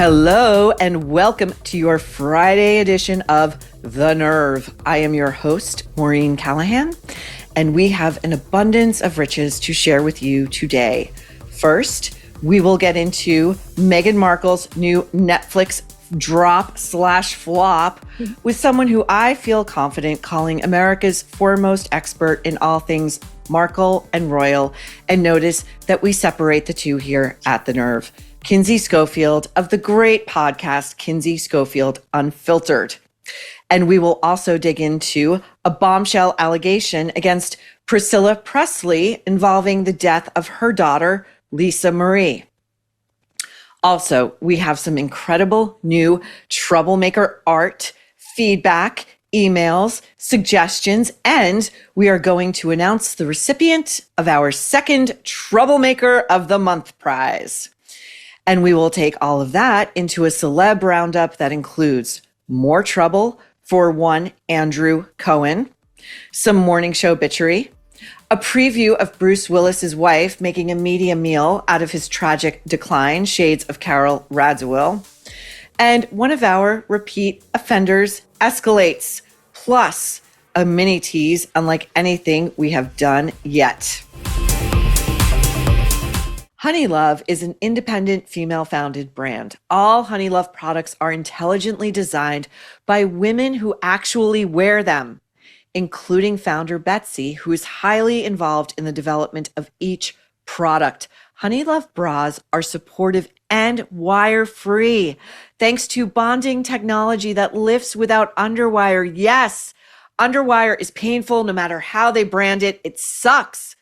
Hello and welcome to your Friday edition of The Nerve. I am your host, Maureen Callahan, and we have an abundance of riches to share with you today. First, we will get into Meghan Markle's new Netflix drop/flop with someone who I feel confident calling America's foremost expert in all things Markle and royal, and notice that we separate the two here at The Nerve. Kinsey Schofield of the great podcast, Kinsey Schofield Unfiltered. And we will also dig into a bombshell allegation against Priscilla Presley involving the death of her daughter, Lisa Marie. Also, we have some incredible new troublemaker art, feedback, emails, suggestions, and we are going to announce the recipient of our second Troublemaker of the Month prize. And we will take all of that into a celeb roundup that includes more trouble for one Andrew Cohen, some morning show bitchery, a preview of Bruce Willis's wife making a media meal out of his tragic decline, shades of Carol Radziwill, and one of our repeat offenders escalates, plus a mini tease unlike anything we have done yet. Honeylove is an independent female-founded brand. All Honeylove products are intelligently designed by women who actually wear them, including founder Betsy, who is highly involved in the development of each product. Honeylove bras are supportive and wire-free, thanks to bonding technology that lifts without underwire. Yes, underwire is painful no matter how they brand it. It sucks.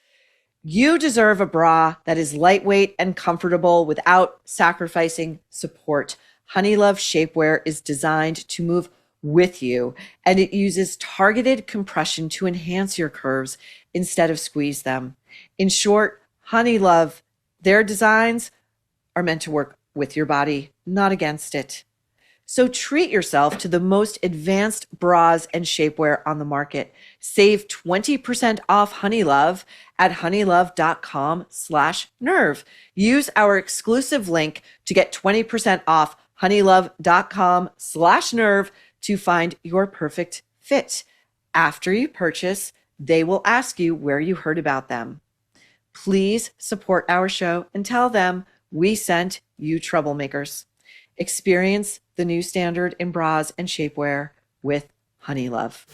You deserve a bra that is lightweight and comfortable without sacrificing support. Honeylove shapewear is designed to move with you, and it uses targeted compression to enhance your curves instead of squeeze them. In short, Honeylove, their designs are meant to work with your body, not against it. So treat yourself to the most advanced bras and shapewear on the market. Save 20% off Honeylove at honeylove.com/nerve. Use our exclusive link to get 20% off honeylove.com/nerve to find your perfect fit. After you purchase, they will ask you where you heard about them. Please support our show and tell them we sent you troublemakers. Experience the new standard in bras and shapewear with Honeylove.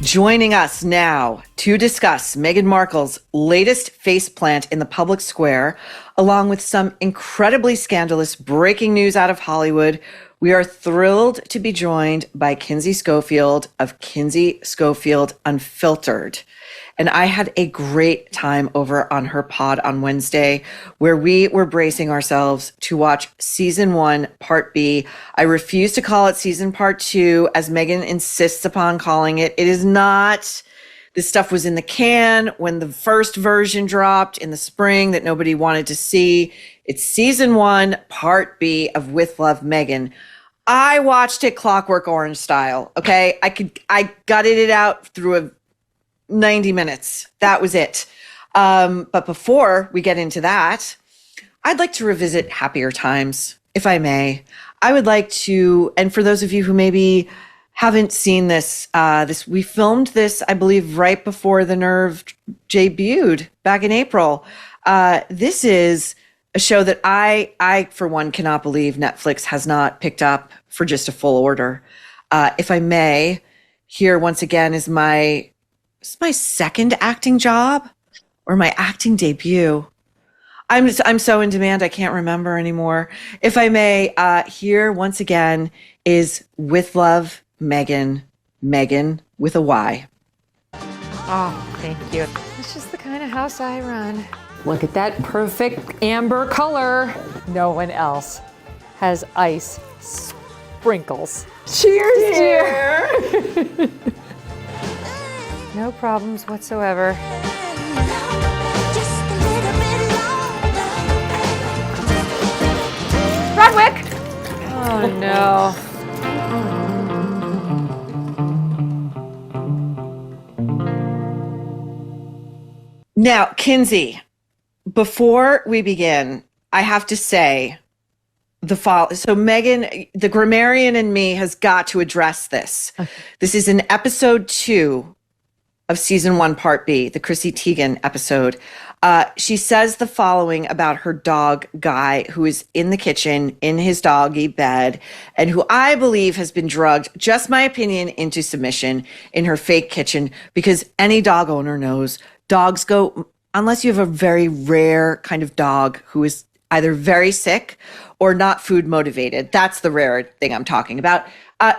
Joining us now to discuss Meghan Markle's latest faceplant in the public square, along with some incredibly scandalous breaking news out of Hollywood, we are thrilled to be joined by Kinsey Schofield of Kinsey Schofield Unfiltered. And I had a great time over on her pod on Wednesday, where we were bracing ourselves to watch season 1, part B. I refuse to call it season part 2, as Meghan insists upon calling it. It is not. This stuff was in the can when the first version dropped in the spring that nobody wanted to see. It's season 1, part B of With Love, Meghan. I watched it Clockwork Orange style. Okay. I gutted it out through a 90 minutes. That was it. But before we get into that, I'd like to revisit happier times, if I may. I would like to, and for those of you who maybe haven't seen this, we filmed this, I believe, right before The Nerve debuted back in April. This is a show that I, for one, cannot believe Netflix has not picked up for just a full order. If I may, here once again is my second acting job or my acting debut. I'm so in demand, I can't remember anymore. If I may, here once again is With Love, Meghan, Meghan with a Y. Oh, thank you. It's just the kind of house I run. Look at that perfect amber color. No one else has ice sprinkles. Cheers, dear. No problems whatsoever. Rodwick! Oh no. Now, Kinsey, before we begin, I have to say so Meghan, the grammarian in me has got to address this. Okay. This is in episode 2 of season 1, part B, the Chrissy Teigen episode. She says the following about her dog, Guy, who is in the kitchen in his doggy bed and who I believe has been drugged, just my opinion, into submission in her fake kitchen, because any dog owner knows dogs go, unless you have a very rare kind of dog who is either very sick or not food motivated. That's the rare thing I'm talking about.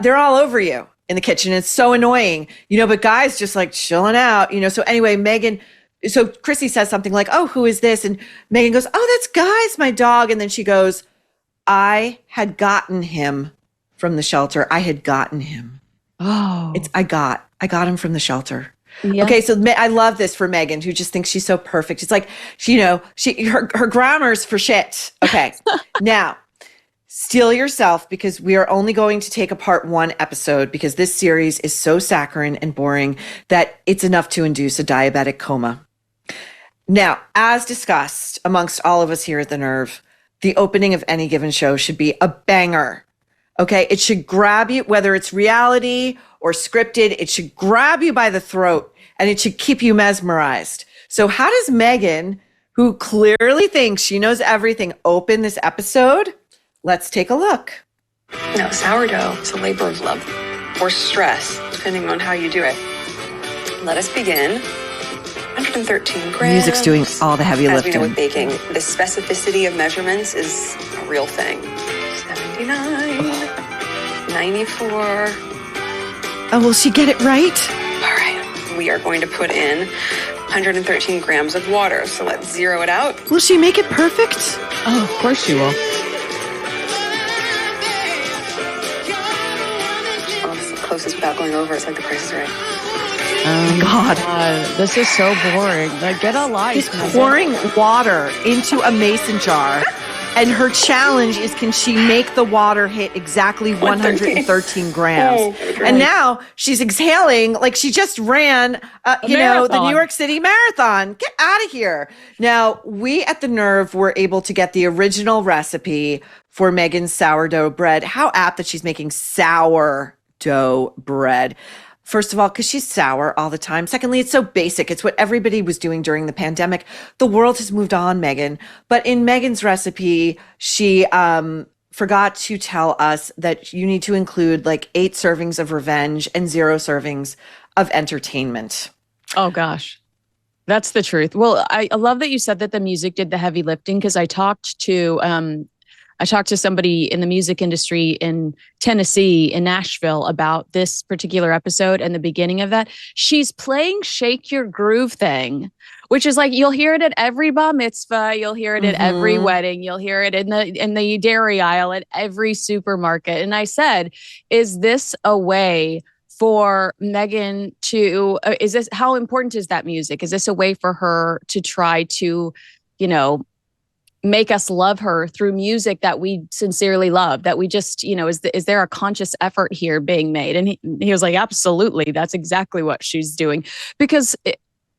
They're all over you in the kitchen. It's so annoying, but Guy's just like chilling out, So anyway, Meghan, so Chrissy says something like, oh, who is this? And Meghan goes, oh, that's Guy's my dog. And then she goes, I had gotten him from the shelter. I had gotten him. Oh, I got him from the shelter. Yeah. Okay, so I love this for Meghan, who just thinks she's so perfect. It's like, her grammar's for shit. Okay, now, steel yourself, because we are only going to take apart one episode, because this series is so saccharine and boring that it's enough to induce a diabetic coma. Now, as discussed amongst all of us here at The Nerve, the opening of any given show should be a banger. Okay, it should grab you, whether it's reality or scripted, it should grab you by the throat and it should keep you mesmerized. So how does Meghan, who clearly thinks she knows everything, open this episode? Let's take a look. Now, sourdough is a labor of love or stress, depending on how you do it. Let us begin. 113 grams. Music's doing all the heavy lifting. As we know with baking, the specificity of measurements is a real thing. 79, 94. Oh, will she get it right? All right. We are going to put in 113 grams of water. So let's zero it out. Will she make it perfect? Oh, of course she will. Oh, this is the closest without going over. It's like The Price is Right. Oh, God. This is so boring. Like, get a life. She's pouring water into a mason jar. And her challenge is, can she make the water hit exactly 113 grams? Oh, and now she's exhaling like she just ran, the New York City Marathon. Get out of here. Now, we at The Nerve were able to get the original recipe for Meghan's sourdough bread. How apt that she's making sourdough bread. First of all, because she's sour all the time. Secondly, it's so basic. It's what everybody was doing during the pandemic. The world has moved on, Meghan. But in Meghan's recipe, she forgot to tell us that you need to include like 8 servings of revenge and 0 servings of entertainment. Oh, gosh. That's the truth. Well, I love that you said that the music did the heavy lifting, because I talked to somebody in the music industry in Tennessee, in Nashville, about this particular episode and the beginning of that. She's playing Shake Your Groove thing, which is like, you'll hear it at every bar mitzvah. You'll hear it at every wedding. You'll hear it in the dairy aisle at every supermarket. And I said, is this a way for Meghan to, how important is that music? Is this a way for her to try to, make us love her through music that we sincerely love, that we just, is there a conscious effort here being made? And he was like, absolutely. That's exactly what she's doing. Because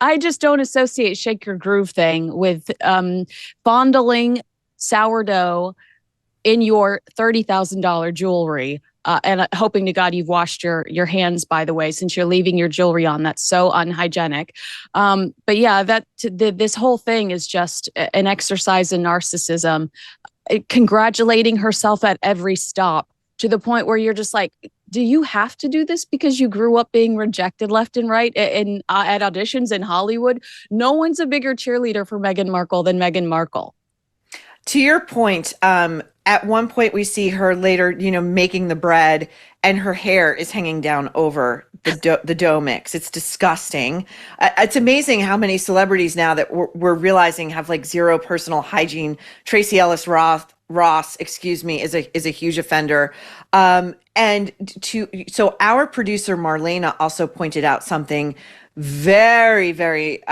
I just don't associate Shake Your Groove thing with fondling sourdough in your $30,000 jewelry. And hoping to God you've washed your hands, by the way, since you're leaving your jewelry on. That's so unhygienic. But yeah, this whole thing is just an exercise in narcissism, congratulating herself at every stop, to the point where you're just like, do you have to do this because you grew up being rejected left and right at auditions in Hollywood? No one's a bigger cheerleader for Meghan Markle than Meghan Markle. To your point, at one point we see her later, making the bread, and her hair is hanging down over the dough mix. It's disgusting. It's amazing how many celebrities now that we're realizing have like zero personal hygiene. Tracee Ellis Ross, is a huge offender. So our producer Marlena also pointed out something very, very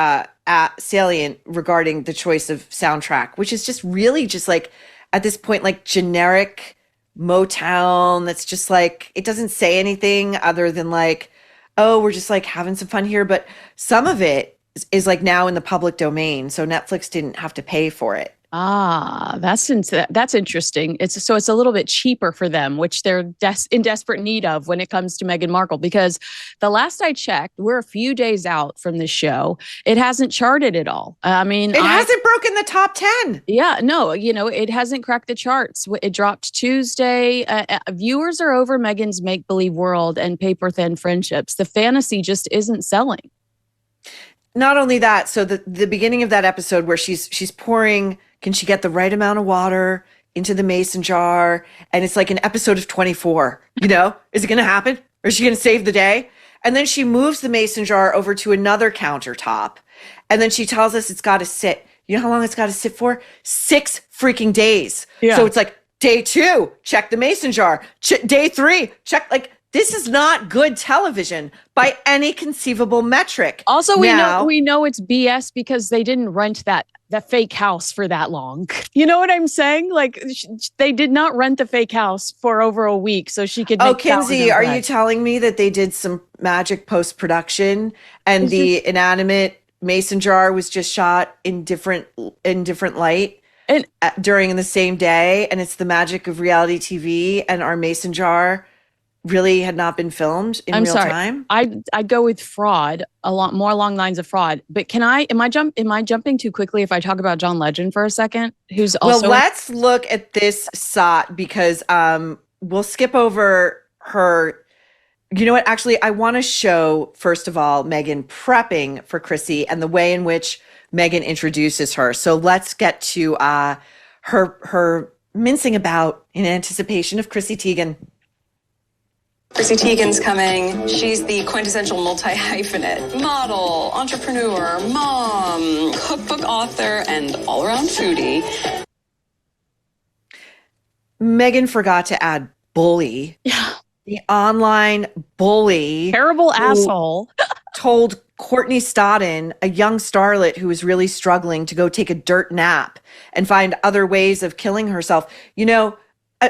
salient regarding the choice of soundtrack, which is just really just like, at this point, like generic Motown. That's just like, it doesn't say anything other than like, oh, we're just like having some fun here. But some of it is like now in the public domain, so Netflix didn't have to pay for it. That's interesting. It's a little bit cheaper for them, which they're in desperate need of when it comes to Meghan Markle. Because the last I checked, we're a few days out from the show. It hasn't charted at all. I mean, it hasn't broken the top 10. Yeah, no, it hasn't cracked the charts. It dropped Tuesday. Viewers are over Meghan's make-believe world and paper-thin friendships. The fantasy just isn't selling. Not only that, so the beginning of that episode where she's pouring, can she get the right amount of water into the mason jar? And it's like an episode of 24, is it going to happen? Or is she going to save the day? And then she moves the mason jar over to another countertop. And then she tells us it's got to sit. You know how long it's got to sit for? 6 freaking days. Yeah. So it's like day 2, check the mason jar. Day 3, check, like, this is not good television by any conceivable metric. Also, we know it's BS because they didn't rent that fake house for that long. You know what I'm saying? Like, they did not rent the fake house for over a week so she could. Oh, Kinsey, are you telling me that they did some magic post-production and the inanimate mason jar was just shot in different light? And during the same day, and it's the magic of reality TV, and our mason jar really had not been filmed in real time? I go with fraud, a lot more along lines of fraud. But am I jumping too quickly if I talk about John Legend for a second? Who's also let's look at this SOT because we'll skip over her. You know what? Actually, I want to show, first of all, Meghan prepping for Chrissy and the way in which Meghan introduces her. So let's get to her mincing about in anticipation of Chrissy Teigen. Chrissy Teigen's coming. She's the quintessential multi-hyphenate, model, entrepreneur, mom, cookbook author, and all-around foodie. Meghan forgot to add bully. Yeah. The online bully. Terrible asshole. Told Courtney Stodden, a young starlet who was really struggling, to go take a dirt nap and find other ways of killing herself.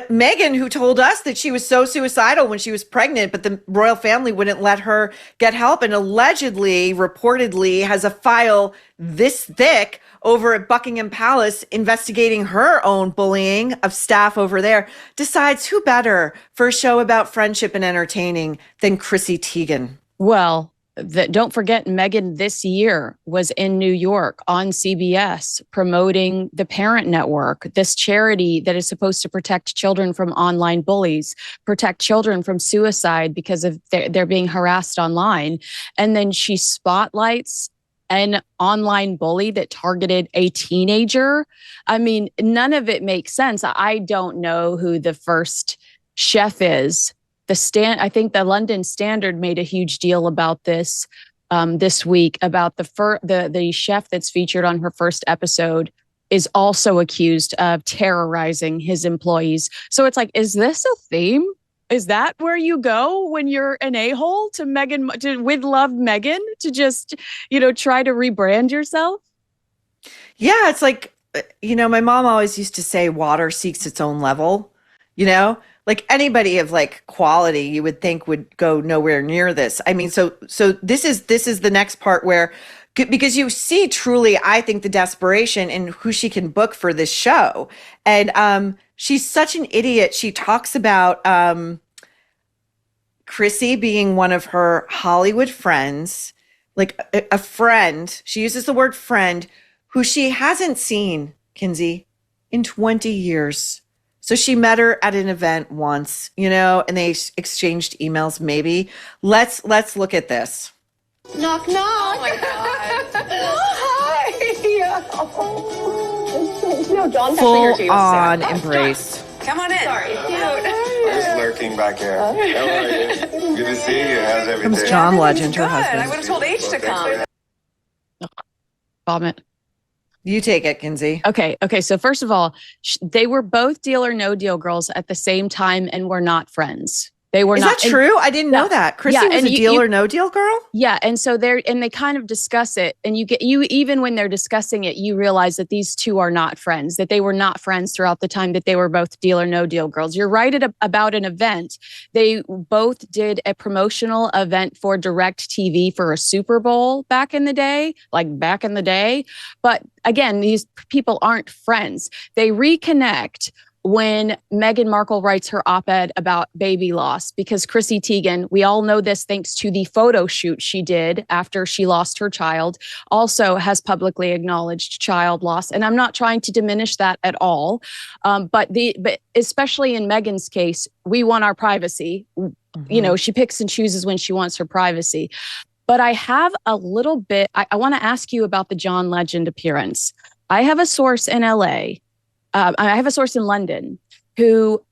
Meghan, who told us that she was so suicidal when she was pregnant, but the royal family wouldn't let her get help, and allegedly, reportedly, has a file this thick over at Buckingham Palace investigating her own bullying of staff over there, decides who better for a show about friendship and entertaining than Chrissy Teigen. Well, don't forget, Meghan this year was in New York on CBS promoting the Parent Network, this charity that is supposed to protect children from online bullies, protect children from suicide because of they're being harassed online. And then she spotlights an online bully that targeted a teenager. I mean, none of it makes sense. I don't know who the first chef is. I think the London Standard made a huge deal about this this week, about the chef that's featured on her first episode is also accused of terrorizing his employees. So it's like, is this a theme? Is that where you go when you're an a-hole with love Meghan, to just, try to rebrand yourself? Yeah, it's like, my mom always used to say water seeks its own level, Like anybody of like quality, you would think would go nowhere near this. I mean, so this is the next part where, because you see truly, I think, the desperation in who she can book for this show. And she's such an idiot. She talks about Chrissy being one of her Hollywood friends, like a friend. She uses the word friend who she hasn't seen, Kinsey, in 20 years. So she met her at an event once, and they exchanged emails maybe. Let's look at this. Knock, knock. Oh my God. Hi. Oh. No, John's Full on embrace. Come on in. Sorry. Cute. I was lurking back here. How are you? Good to see you. How's everything? Comes John Legend, her Good. I husband. would have told H to come. Vomit. You take it, Kinsey. Okay. So first of all, they were both Deal or No Deal girls at the same time and were not friends. They were Is not. that true? I didn't know that. Chrissy was a deal or no deal girl? Yeah. And so they kind of discuss it. And even when they're discussing it, you realize that these two are not friends, that they were not friends throughout the time that they were both deal or no deal girls. You're right about an event. They both did a promotional event for Direct TV for a Super Bowl back in the day. But again, these people aren't friends. They reconnect when Meghan Markle writes her op-ed about baby loss, because Chrissy Teigen, we all know this thanks to the photo shoot she did after she lost her child, also has publicly acknowledged child loss. And I'm not trying to diminish that at all. But especially in Meghan's case, we want our privacy. Mm-hmm. You know, she picks and chooses when she wants her privacy. But I have a little bit, I want to ask you about the John Legend appearance. I have a source in LA. I have a source in London who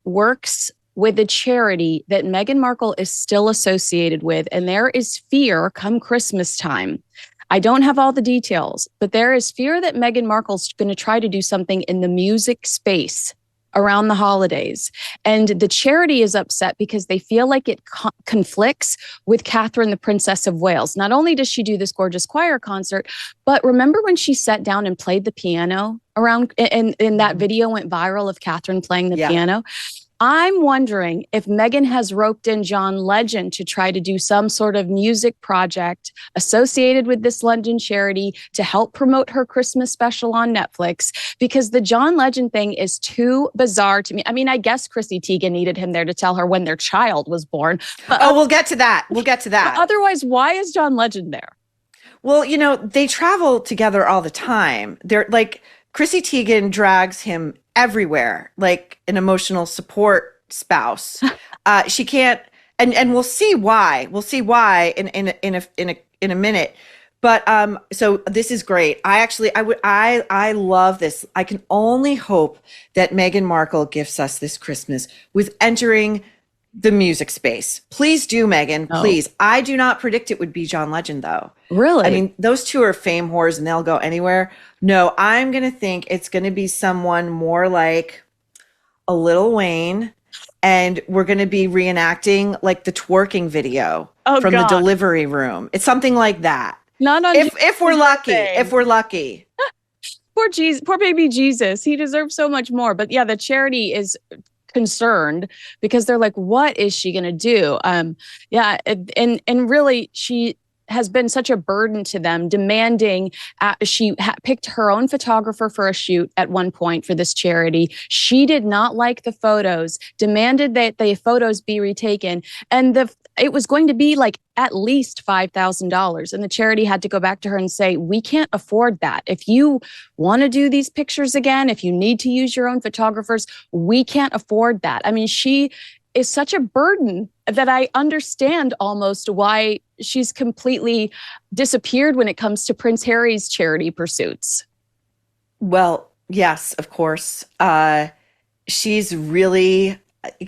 works with a charity that Meghan Markle is still associated with. And there is fear come Christmas time. I don't have all the details, but there is fear that Meghan Markle's going to try to do something in the music space around the holidays. And the charity is upset because they feel like it conflicts with Catherine, the Princess of Wales. Not only does she do this gorgeous choir concert, but remember when she sat down and played the piano around, and that video went viral of Catherine playing the piano? I'm wondering if Meghan has roped in John Legend to try to do some sort of music project associated with this London charity to help promote her Christmas special on Netflix, because the John Legend thing is too bizarre to me. I mean, I guess Chrissy Teigen needed him there to tell her when their child was born. But, we'll get to that. Otherwise, why is John Legend there? Well, you know, they travel together all the time. They're like, Chrissy Teigen drags him everywhere, like an emotional support spouse. She can't, and we'll see why. We'll see why in a minute. But so this is great. I love this. I can only hope that Meghan Markle gifts us this Christmas with entering the music space. Please do, Meghan. Please. I do not predict it would be John Legend, though. Really? I mean, those two are fame whores and they'll go anywhere. No, I'm going to think it's going to be someone more like a Lil Wayne, and we're going to be reenacting like the twerking video from the delivery room. It's something like that. Not on if we're lucky. If we're lucky. Poor baby Jesus. He deserves so much more. But yeah, the charity is concerned because they're like, what is she going to do? And really she has been such a burden to them, demanding she picked her own photographer for a shoot at one point for this charity. She did not like the photos, demanded that the photos be retaken. And it was going to be like at least $5,000. And the charity had to go back to her and say, we can't afford that. If you want to do these pictures again, if you need to use your own photographers, we can't afford that. I mean, she is such a burden that I understand almost why she's completely disappeared when it comes to Prince Harry's charity pursuits. Well, yes, of course. She's really,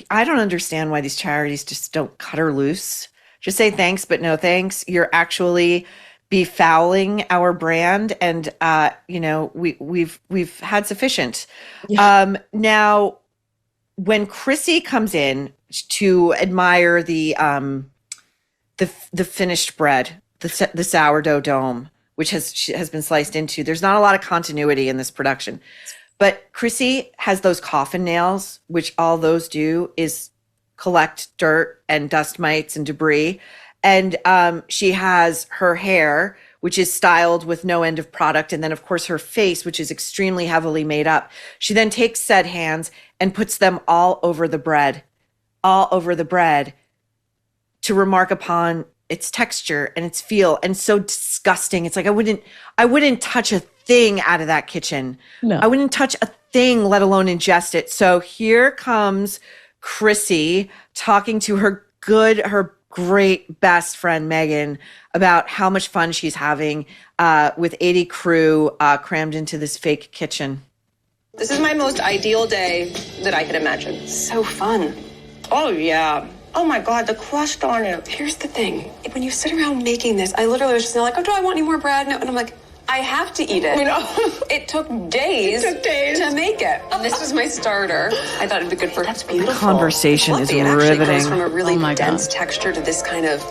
I don't understand why these charities just don't cut her loose. Just say thanks, but no thanks. You're actually befouling our brand, and we've had sufficient. Yeah. Now, when Chrissy comes in to admire the finished bread, the sourdough dome, which has been sliced into, there's not a lot of continuity in this production. But Chrissy has those coffin nails, which all those do is collect dirt and dust mites and debris. And she has her hair, which is styled with no end of product. And then, of course, her face, which is extremely heavily made up. She then takes said hands and puts them all over the bread to remark upon its texture and its feel. And so disgusting. It's like, I wouldn't touch a thing out of that kitchen. No. I wouldn't touch a thing, let alone ingest it. So here comes Chrissy talking to her great best friend, Meghan, about how much fun she's having with 80 crew crammed into this fake kitchen. This is my most ideal day that I could imagine. So fun. Oh, yeah. Oh, my God, the crust on it. Here's the thing. When you sit around making this, I literally was just like, oh, do I want any more bread? No. And I'm like, I have to eat it. You know? It took days, to make it. This was my starter. I thought it'd be good for. That's beautiful. Conversation is Fluffy. It actually riveting. goes from a really Oh my dense God. texture to this kind of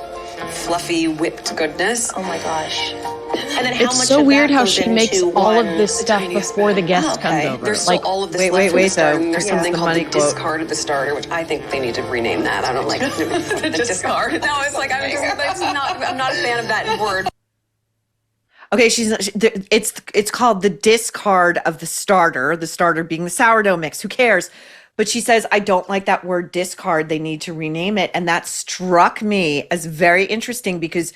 fluffy whipped goodness. Oh my gosh. And then how It's much so of weird that how goes she makes into all one- of this stuff tiniest before the bit. guest comes over. There's still Like, all of this wait, left wait, from wait, the starter. though. And there's Here comes something the called money the quote. discard of the starter, which I think they need to rename that. I don't like the discard. No, it's like I'm not a fan of that word. Okay, it's called the discard of the starter being the sourdough mix. Who cares? But she says, I don't like that word discard. They need to rename it. And that struck me as very interesting because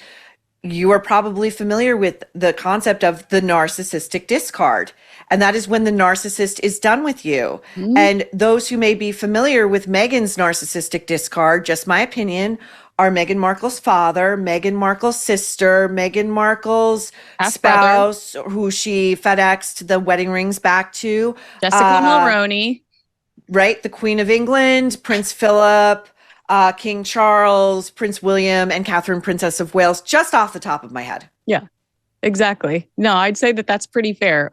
you are probably familiar with the concept of the narcissistic discard. And that is when the narcissist is done with you. And those who may be familiar with Meghan's narcissistic discard, just my opinion, are Meghan Markle's father, Meghan Markle's sister, Meghan Markle's Half-brother. spouse, who she FedExed the wedding rings back to. Jessica Mulroney. Right? The Queen of England, Prince Philip, King Charles, Prince William, and Catherine, Princess of Wales, just off the top of my head. Yeah, exactly. No, I'd say that that's pretty fair.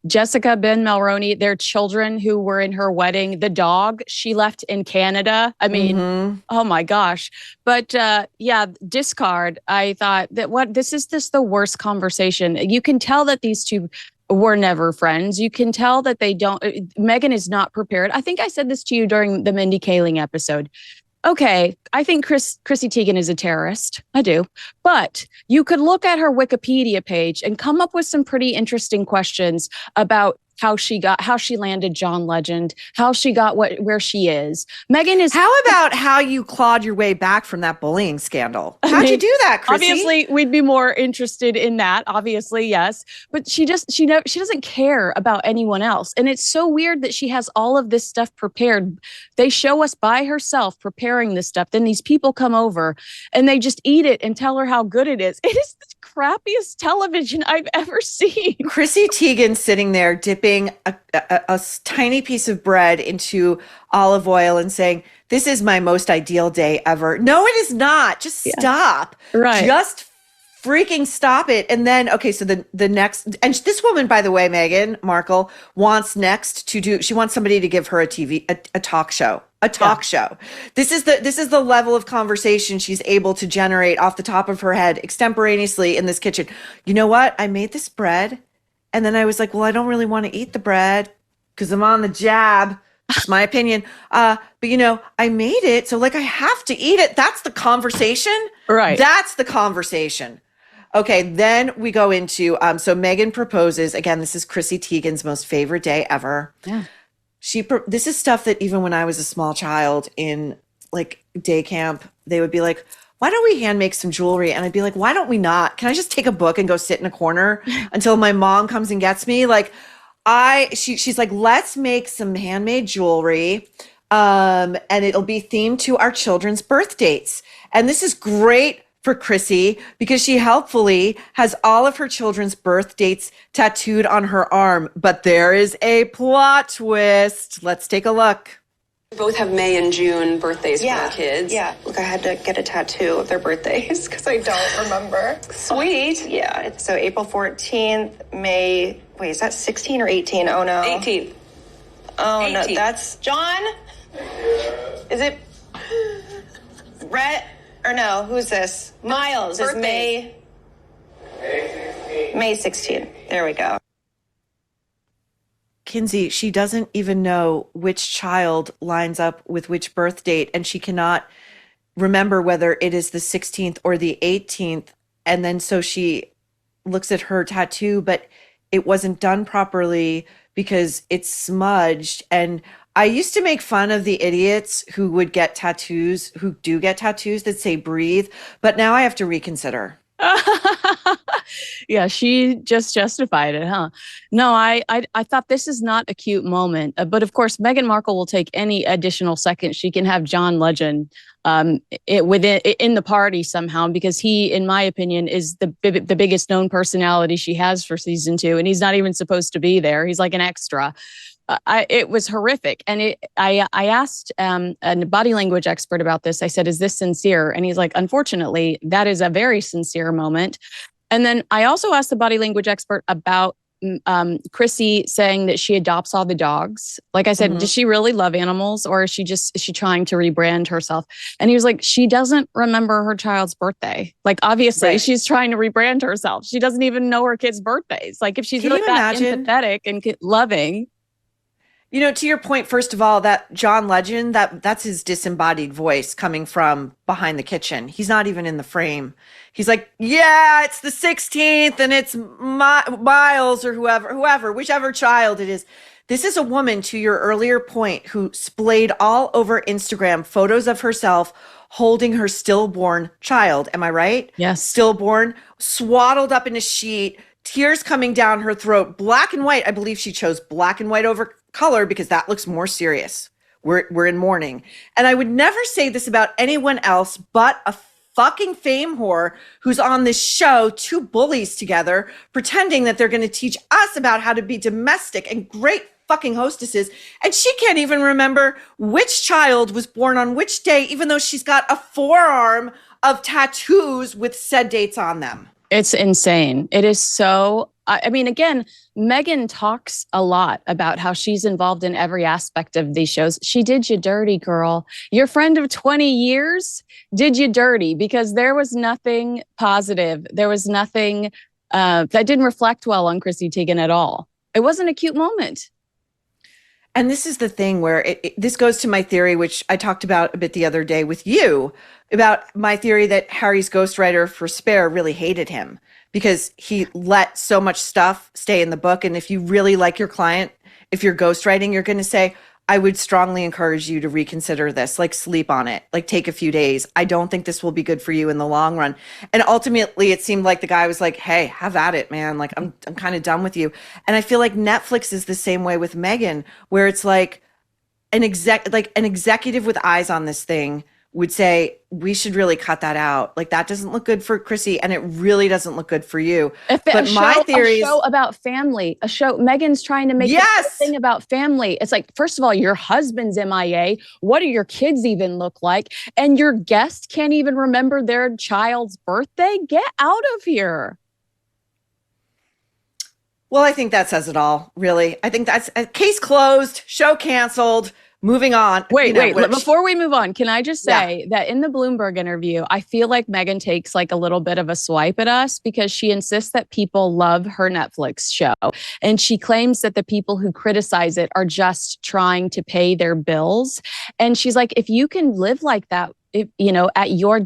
Jessica Ben Mulroney, their children who were in her wedding, the dog she left in Canada. I mean, oh my gosh. But yeah, discard. I thought that this is just the worst conversation. You can tell that these two were never friends. You can tell that they don't. Meghan is not prepared. I think I said this to you during the Mindy Kaling episode. Okay, I think Chrissy Teigen is a terrorist. I do. But you could look at her Wikipedia page and come up with some pretty interesting questions about how she landed John Legend, how she got where she is. Meghan is. How about how you clawed your way back from that bullying scandal? How'd you do that, Chrissy? Obviously, we'd be more interested in that. Obviously, yes, but she doesn't care about anyone else, and it's so weird that she has all of this stuff prepared. They show us by herself preparing this stuff. Then these people come over, and they just eat it and tell her how good it is. It is the crappiest television I've ever seen. Chrissy Teigen sitting there dipping a tiny piece of bread into olive oil and saying, "This is my most ideal day ever." No, it is not. Just stop. Right. Just freaking stop it. And then, okay, so the next, and this woman, by the way, Meghan Markle wants she wants somebody to give her a talk show. A talk show. This is the level of conversation she's able to generate off the top of her head extemporaneously in this kitchen. You know what? I made this bread. And then I was like, well, I don't really want to eat the bread because I'm on the jab. It's my opinion. But I made it. So like, I have to eat it. That's the conversation. Right. That's the conversation. Okay. Then we go into, so Meghan proposes again. This is Chrissy Teigen's most favorite day ever. Yeah. This is stuff that even when I was a small child in like day camp, they would be like, why don't we hand make some jewelry? And I'd be like, why don't we not? Can I just take a book and go sit in a corner until my mom comes and gets me? Like she's like, let's make some handmade jewelry. And it'll be themed to our children's birth dates. And this is great for Chrissy because she helpfully has all of her children's birth dates tattooed on her arm. But there is a plot twist. Let's take a look. We both have May and June birthdays for our kids. Yeah. Look, I had to get a tattoo of their birthdays because I don't remember. Sweet. Yeah. So April 14th, May. Wait, is that 16 or 18? Oh, no. 18th. Oh, 18th. no. That's John? Is it Rhett? Or no, who's this? Miles is May. May 16th. There we go. Kinsey, she doesn't even know which child lines up with which birth date, and she cannot remember whether it is the 16th or the 18th. And then so she looks at her tattoo, but it wasn't done properly because it's smudged. And I used to make fun of the idiots who would get tattoos, who do get tattoos that say breathe, but now I have to reconsider. Yeah, she just justified it, huh? No, I thought this is not a cute moment, but of course, Meghan Markle will take any additional second she can have John Legend in the party somehow, because he, in my opinion, is the biggest known personality she has for season 2, and he's not even supposed to be there. He's like an extra. It was horrific. And I asked a body language expert about this. I said, is this sincere? And he's like, unfortunately, that is a very sincere moment. And then I also asked the body language expert about Chrissy saying that she adopts all the dogs. Like I said, does she really love animals, or is she trying to rebrand herself? And he was like, she doesn't remember her child's birthday. Like, obviously she's trying to rebrand herself. She doesn't even know her kids' birthdays. Like, if she's really that empathetic and loving. You know, to your point, first of all, that John Legend, that's his disembodied voice coming from behind the kitchen. He's not even in the frame. He's like, yeah, it's the 16th and it's Miles or whoever, whichever child it is. This is a woman, to your earlier point, who splayed all over Instagram photos of herself holding her stillborn child. Am I right? Yes. Stillborn, swaddled up in a sheet, tears coming down her throat, black and white. I believe she chose black and white over color because that looks more serious. We're in mourning. And I would never say this about anyone else but a fucking fame whore who's on this show, two bullies together, pretending that they're going to teach us about how to be domestic and great fucking hostesses. And she can't even remember which child was born on which day, even though she's got a forearm of tattoos with said dates on them. It's insane. It is so, I mean, again, Meghan talks a lot about how she's involved in every aspect of these shows. She did you dirty, girl. Your friend of 20 years did you dirty, because there was nothing positive. There was nothing that didn't reflect well on Chrissy Teigen at all. It wasn't a cute moment. And this is the thing where this goes to my theory, which I talked about a bit the other day with you, about my theory that Harry's ghostwriter for Spare really hated him because he let so much stuff stay in the book. And if you really like your client, if you're ghostwriting, you're going to say, I would strongly encourage you to reconsider this, like sleep on it, like take a few days. I don't think this will be good for you in the long run. And ultimately it seemed like the guy was like, hey, have at it, man. Like I'm kind of done with you. And I feel like Netflix is the same way with Meghan, where it's like an executive with eyes on this thing would say, we should really cut that out. Like that doesn't look good for Chrissy, and it really doesn't look good for you. But my theory is a show about family, a show Meghan's trying to make a thing about family. It's like, first of all, your husband's MIA. What do your kids even look like? And your guest can't even remember their child's birthday. Get out of here. Well, I think that says it all, really. I think that's a case closed, show canceled. Moving on. Wait. Before we move on, can I just say that in the Bloomberg interview, I feel like Meghan takes like a little bit of a swipe at us because she insists that people love her Netflix show. And she claims that the people who criticize it are just trying to pay their bills. And she's like, if you can live like that, at your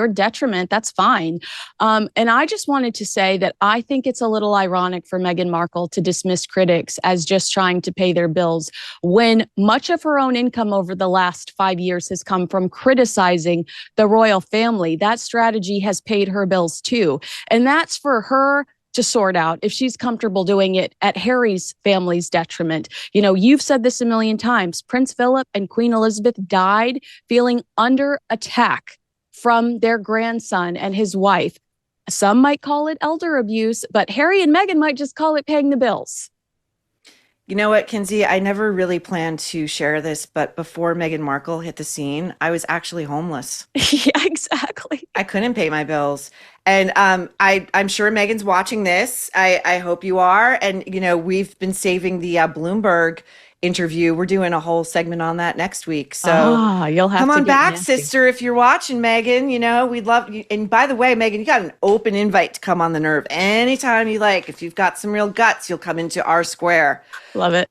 detriment, that's fine. And I just wanted to say that I think it's a little ironic for Meghan Markle to dismiss critics as just trying to pay their bills when much of her own income over the last 5 years has come from criticizing the royal family. That strategy has paid her bills too. And that's for her to sort out if she's comfortable doing it at Harry's family's detriment. You know, you've said this a million times. Prince Philip and Queen Elizabeth died feeling under attack from their grandson and his wife. Some might call it elder abuse, but Harry and Meghan might just call it paying the bills. You know what, Kinsey? I never really planned to share this, but before Meghan Markle hit the scene, I was actually homeless. Yeah, exactly. I couldn't pay my bills. And I'm sure Meghan's watching this. I hope you are. And, we've been saving the Bloomberg interview. We're doing a whole segment on that next week. So you'll have come to on back, nasty. sister, if you're watching, Meghan. We'd love you. And by the way, Meghan, you got an open invite to come on The Nerve anytime you like. If you've got some real guts, you'll come into our square. Love it.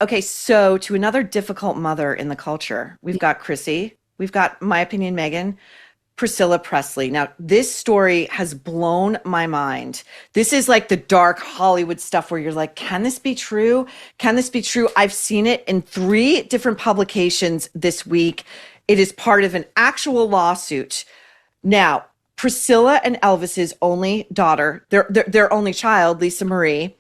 Okay, so to another difficult mother in the culture, we've got Chrissy. We've got, my opinion, Meghan. Priscilla Presley. Now, this story has blown my mind. This is like the dark Hollywood stuff where you're like, can this be true? Can this be true? I've seen it in 3 different publications this week. It is part of an actual lawsuit. Now, Priscilla and Elvis's only daughter, their only child, Lisa Marie,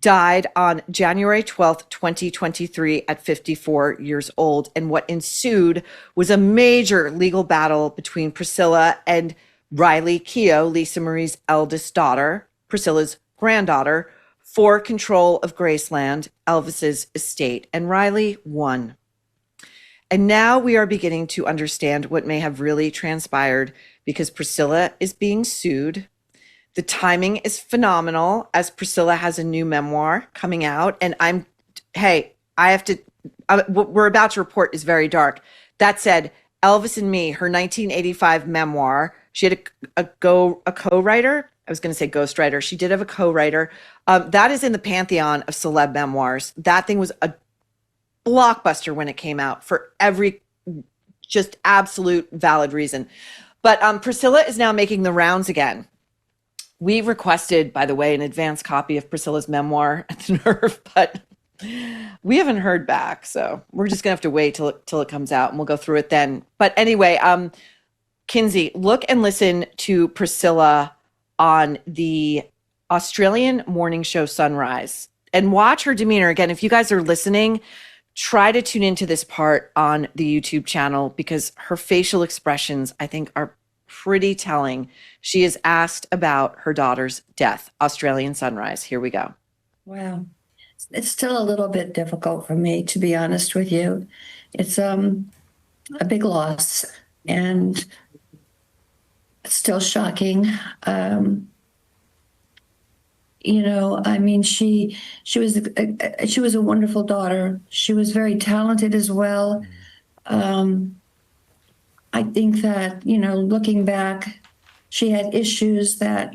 died on January 12th, 2023 at 54 years old. And what ensued was a major legal battle between Priscilla and Riley Keough, Lisa Marie's eldest daughter, Priscilla's granddaughter, for control of Graceland, Elvis's estate. And Riley won. And now we are beginning to understand what may have really transpired because Priscilla is being sued. The timing is phenomenal as Priscilla has a new memoir coming out. And what we're about to report is very dark. That said, Elvis and Me, her 1985 memoir, she had a co-writer. I was going to say ghostwriter. She did have a co-writer. That is in the pantheon of celeb memoirs. That thing was a blockbuster when it came out for every just absolute valid reason. But Priscilla is now making the rounds again. We requested, by the way, an advance copy of Priscilla's memoir at the Nerve, but we haven't heard back. So we're just going to have to wait till it comes out and we'll go through it then. But anyway, Kinsey, look and listen to Priscilla on the Australian morning show Sunrise and watch her demeanor. Again, if you guys are listening, try to tune into this part on the YouTube channel because her facial expressions, I think, are pretty telling. She is asked about her daughter's death. Australian Sunrise. Here we go. Wow. It's still a little bit difficult for me, to be honest with you. It's a big loss and still shocking. I mean, she was a wonderful daughter. She was very talented as well. I think that, looking back, she had issues that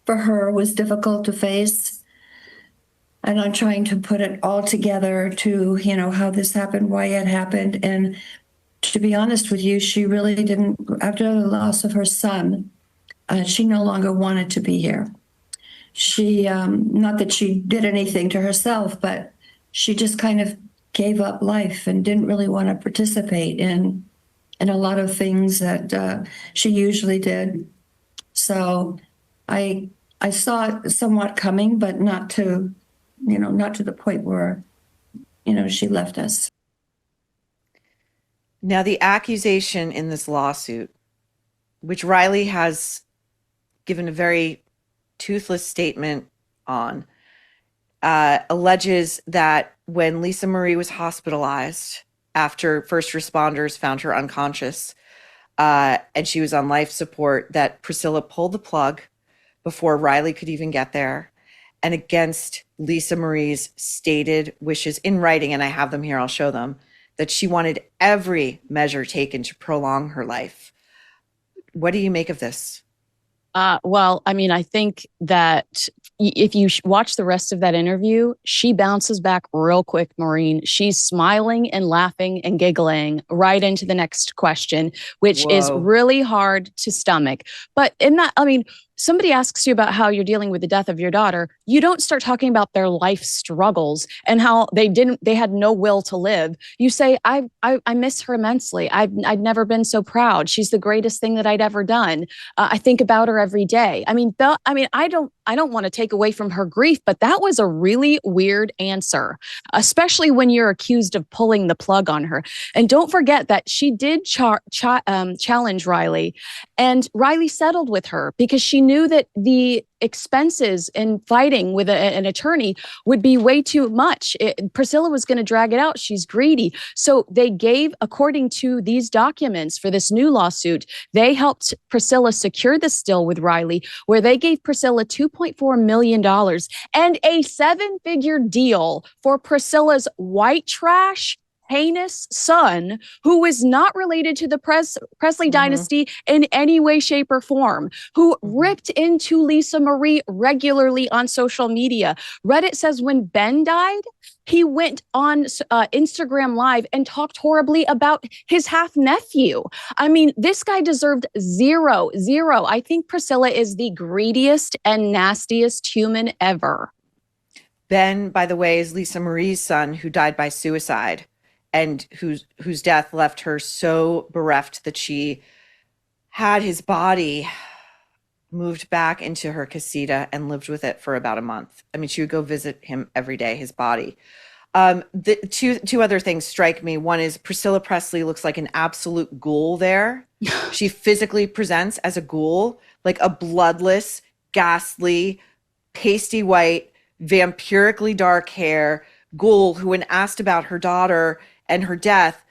for her was difficult to face. And I'm trying to put it all together to, how this happened, why it happened. And to be honest with you, she really didn't, after the loss of her son, she no longer wanted to be here. She, not that she did anything to herself, but she just kind of gave up life and didn't really want to participate in a lot of things that she usually did. So I saw it somewhat coming, but not to the point where, she left us. Now, the accusation in this lawsuit, which Riley has given a very toothless statement on, alleges that when Lisa Marie was hospitalized after first responders found her unconscious and she was on life support, that Priscilla pulled the plug before Riley could even get there, and against Lisa Marie's stated wishes in writing, and I have them here, I'll show them, that she wanted every measure taken to prolong her life. What do you make of this? Well, I mean, I think that if you watch the rest of that interview, she bounces back real quick, Maureen. She's smiling and laughing and giggling right into the next question, which is really hard to stomach. But in that, I mean, somebody asks you about how you're dealing with the death of your daughter, you don't start talking about their life struggles and how they had no will to live. You say, I miss her immensely. I'd never been so proud. She's the greatest thing that I'd ever done. I think about her every day. I mean, I don't want to take away from her grief, but that was a really weird answer, especially when you're accused of pulling the plug on her. And don't forget that she did challenge Riley, and Riley settled with her because she knew that the expenses in fighting with an attorney would be way too much. Priscilla was going to drag it out. She's greedy. So they gave, according to these documents for this new lawsuit, they helped Priscilla secure the still with Riley, where they gave Priscilla $2.4 million and a 7-figure deal for Priscilla's white trash heinous son, who was not related to the Presley dynasty in any way, shape, or form, who ripped into Lisa Marie regularly on social media. Reddit says when Ben died, he went on Instagram Live and talked horribly about his half-nephew. I mean, this guy deserved zero. I think Priscilla is the greediest and nastiest human ever. Ben, by the way, is Lisa Marie's son, who died by suicide, and whose death left her so bereft that she had his body moved back into her casita and lived with it for about a month. I mean, she would go visit him every day, his body. The two other things strike me. One is Priscilla Presley looks like an absolute ghoul there. She physically presents as a ghoul, like a bloodless, ghastly, pasty white, vampirically dark hair ghoul who, when asked about her daughter and her death,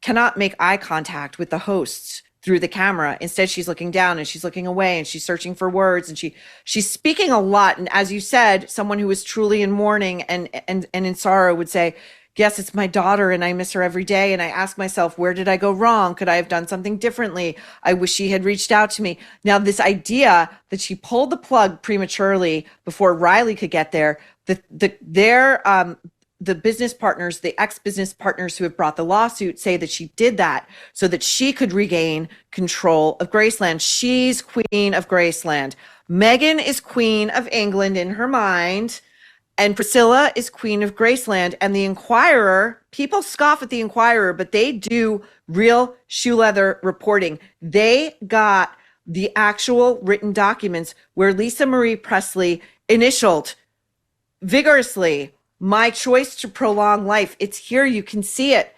cannot make eye contact with the hosts through the camera. Instead, she's looking down and she's looking away and she's searching for words, and she's speaking a lot. And as you said, someone who is truly in mourning and in sorrow would say, yes, it's my daughter and I miss her every day. And I ask myself, where did I go wrong? Could I have done something differently? I wish she had reached out to me. Now, this idea that she pulled the plug prematurely before Riley could get there, the business partners, the ex-business partners who have brought the lawsuit say that she did that so that she could regain control of Graceland. She's queen of Graceland. Meghan is queen of England in her mind, and Priscilla is queen of Graceland. And the Inquirer, people scoff at the Inquirer, but they do real shoe leather reporting. They got the actual written documents where Lisa Marie Presley initialed vigorously, "My choice to prolong life." It's here. You can see it.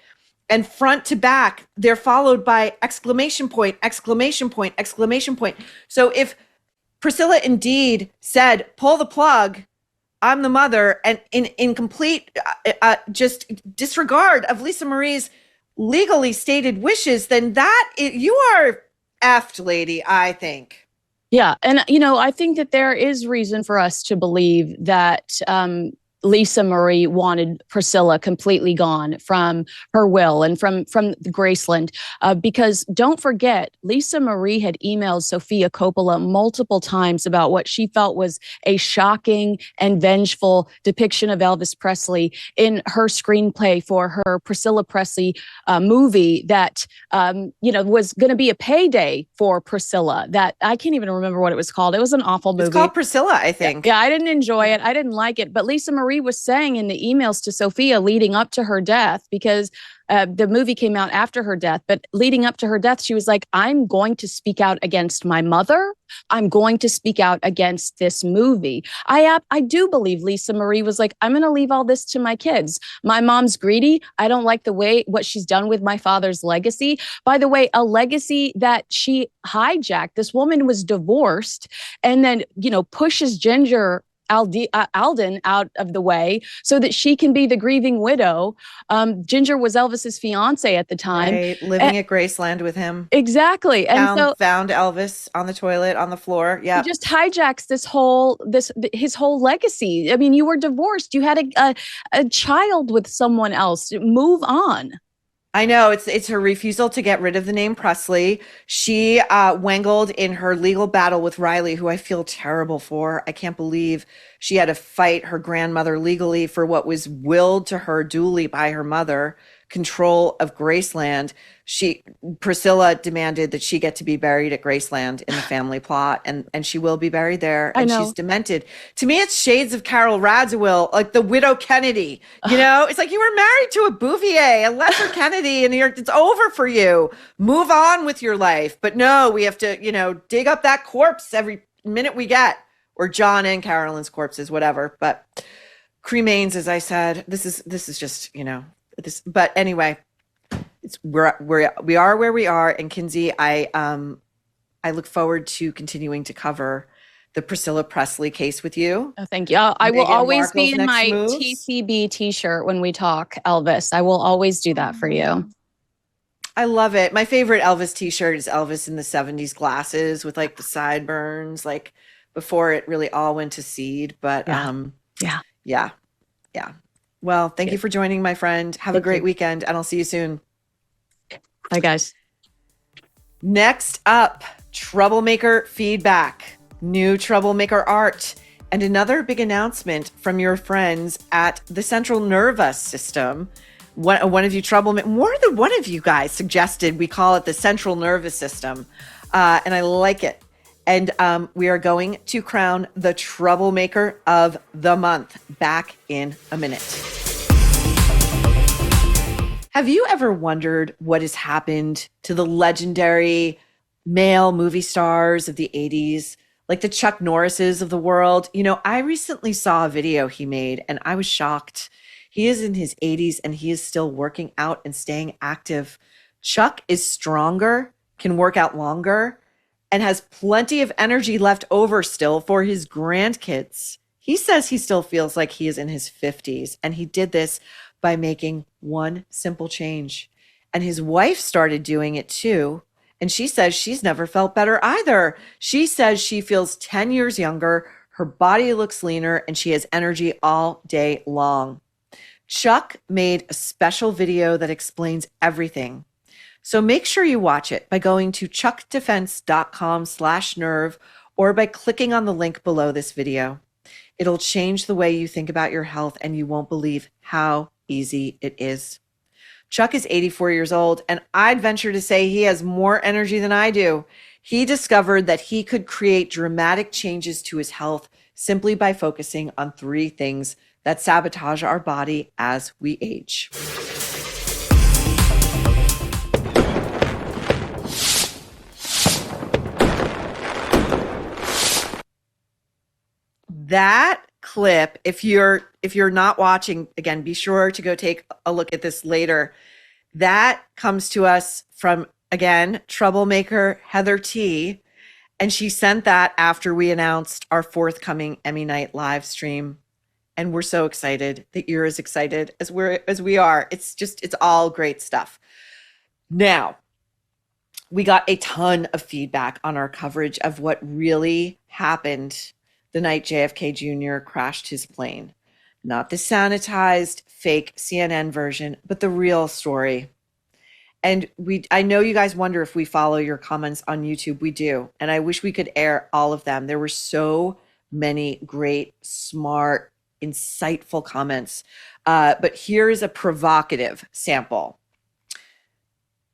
And front to back, they're followed by exclamation point, exclamation point, exclamation point. So if Priscilla indeed said, pull the plug, I'm the mother, and in complete just disregard of Lisa Marie's legally stated wishes, then you are effed, lady, I think. Yeah. And, I think that there is reason for us to believe that Lisa Marie wanted Priscilla completely gone from her will and from Graceland, because don't forget, Lisa Marie had emailed Sofia Coppola multiple times about what she felt was a shocking and vengeful depiction of Elvis Presley in her screenplay for her Priscilla Presley movie that, was going to be a payday for Priscilla. That I can't even remember what it was called. It was an awful movie. It's called Priscilla, I think. Yeah, I didn't enjoy it. I didn't like it. But Lisa Marie was saying in the emails to Sophia leading up to her death, because the movie came out after her death, but leading up to her death, she was like, I'm going to speak out against my mother. I'm going to speak out against this movie. I do believe Lisa Marie was like, I'm going to leave all this to my kids. My mom's greedy. I don't like what she's done with my father's legacy. By the way, a legacy that she hijacked. This woman was divorced and then, pushes Ginger Alden out of the way so that she can be the grieving widow. Ginger was Elvis's fiance at the time. Right, living at Graceland with him. Exactly. And found Elvis on the toilet, on the floor. Yeah. He just hijacks his whole legacy. I mean, you were divorced. You had a child with someone else. Move on. I know it's her refusal to get rid of the name Presley. She wangled in her legal battle with Riley, who I feel terrible for. I can't believe she had to fight her grandmother legally for what was willed to her duly by her mother, control of Graceland. Priscilla demanded that she get to be buried at Graceland in the family plot, and she will be buried there. And she's demented. To me, it's shades of Carol Radziwill, like the widow Kennedy. It's like you were married to a Bouvier, a lesser Kennedy, and it's over for you. Move on with your life. But no, we have to, dig up that corpse every minute we get, or John and Carolyn's corpses, whatever. But cremains, as I said, this is just, this. But anyway. We are where we are, and Kinsey, I look forward to continuing to cover the Priscilla Presley case with you. Oh, thank you. I will always be in my TCB t-shirt when we talk Elvis. I will always do that for you. I love it. My favorite Elvis t-shirt is Elvis in the 70s glasses with like the sideburns, like before it really all went to seed. But yeah. Well, thank you for joining, my friend. Have a great weekend, and I'll see you soon. Bye, guys. Next up, troublemaker feedback, new troublemaker art, and another big announcement from your friends at the Central Nervous System. One of you more than one of you guys suggested we call it the Central Nervous System, and I like it. And we are going to crown the troublemaker of the month. Back in a minute. Have you ever wondered what has happened to the legendary male movie stars of the 80s, like the Chuck Norrises of the world? I recently saw a video he made and I was shocked. He is in his 80s and he is still working out and staying active. Chuck is stronger, can work out longer, and has plenty of energy left over still for his grandkids. He says he still feels like he is in his 50s, and he did this by making one simple change. And his wife started doing it too, And she says she's never felt better either. She says she feels 10 years younger, her body looks leaner, and she has energy all day long. Chuck made a special video that explains everything. So make sure you watch it by going to chuckdefense.com/nerve or by clicking on the link below this video. It'll change the way you think about your health, and you won't believe how easy it is. Chuck is 84 years old, and I'd venture to say he has more energy than I do. He discovered that he could create dramatic changes to his health simply by focusing on 3 things that sabotage our body as we age. That clip, if you're not watching, again, be sure to go take a look at this later. That comes to us from, again, troublemaker Heather T. And she sent that after we announced our forthcoming Emmy Night live stream. And we're so excited that you're as excited as we are. It's all great stuff. Now, we got a ton of feedback on our coverage of what really happened the night JFK Jr. crashed his plane. Not the sanitized, fake CNN version, but the real story. And I know you guys wonder if we follow your comments on YouTube. We do. And I wish we could air all of them. There were so many great, smart, insightful comments. But here's a provocative sample.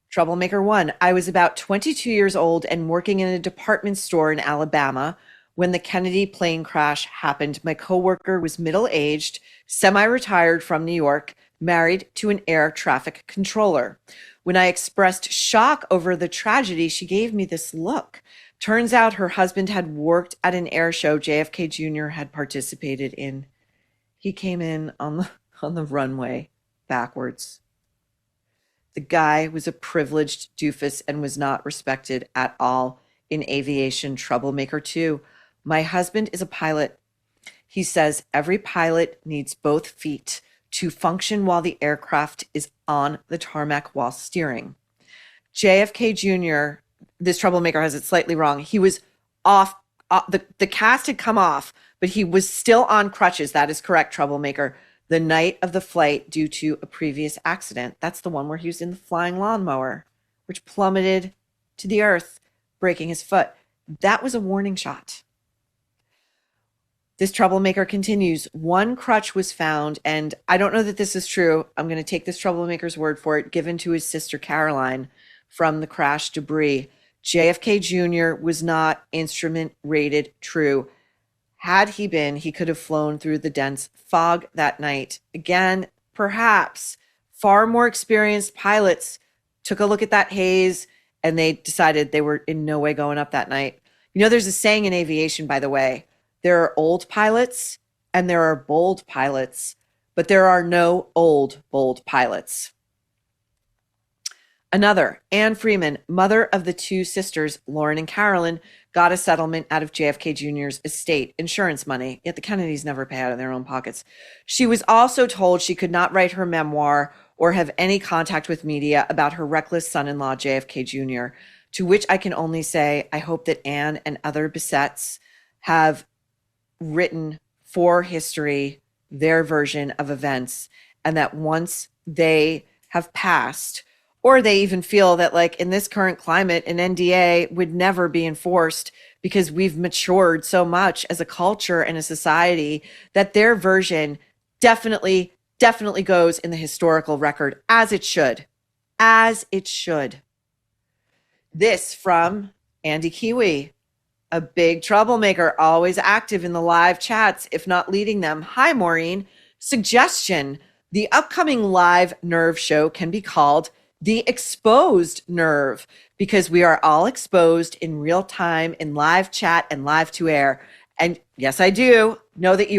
Troublemaker 1. I was about 22 years old and working in a department store in Alabama when the Kennedy plane crash happened. My coworker was middle-aged, semi-retired from New York, married to an air traffic controller. When I expressed shock over the tragedy, she gave me this look. Turns out her husband had worked at an air show JFK Jr. had participated in. He came in on the runway backwards. The guy was a privileged doofus and was not respected at all in aviation. Troublemaker 2. My husband is a pilot. He says every pilot needs both feet to function while the aircraft is on the tarmac while steering. JFK Jr., this troublemaker has it slightly wrong. He was off, the cast had come off, but he was still on crutches. That is correct, troublemaker. The night of the flight due to a previous accident. That's the one where he was in the flying lawnmower, which plummeted to the earth, breaking his foot. That was a warning shot. This troublemaker continues. One crutch was found, and I don't know that this is true. I'm going to take this troublemaker's word for it, given to his sister Caroline from the crash debris. JFK Jr. was not instrument rated true. Had he been, he could have flown through the dense fog that night. Again, perhaps far more experienced pilots took a look at that haze and they decided they were in no way going up that night. You know, there's a saying in aviation, by the way. There are old pilots and there are bold pilots, but there are no old, bold pilots. Another, Anne Freeman, mother of the 2 sisters, Lauren and Carolyn, got a settlement out of JFK Jr.'s estate, insurance money, yet the Kennedys never pay out of their own pockets. She was also told she could not write her memoir or have any contact with media about her reckless son-in-law, JFK Jr., to which I can only say, I hope that Anne and other Bissetts have written for history their version of events, and that once they have passed, or they even feel that, like, in this current climate, an NDA would never be enforced because we've matured so much as a culture and a society, that their version definitely goes in the historical record, as it should. This from Andy Kiwi. A big troublemaker, always active in the live chats, if not leading them. Hi, Maureen. Suggestion. The upcoming live nerve show can be called The Exposed Nerve, because we are all exposed in real time in live chat and live to air. And yes, I do know that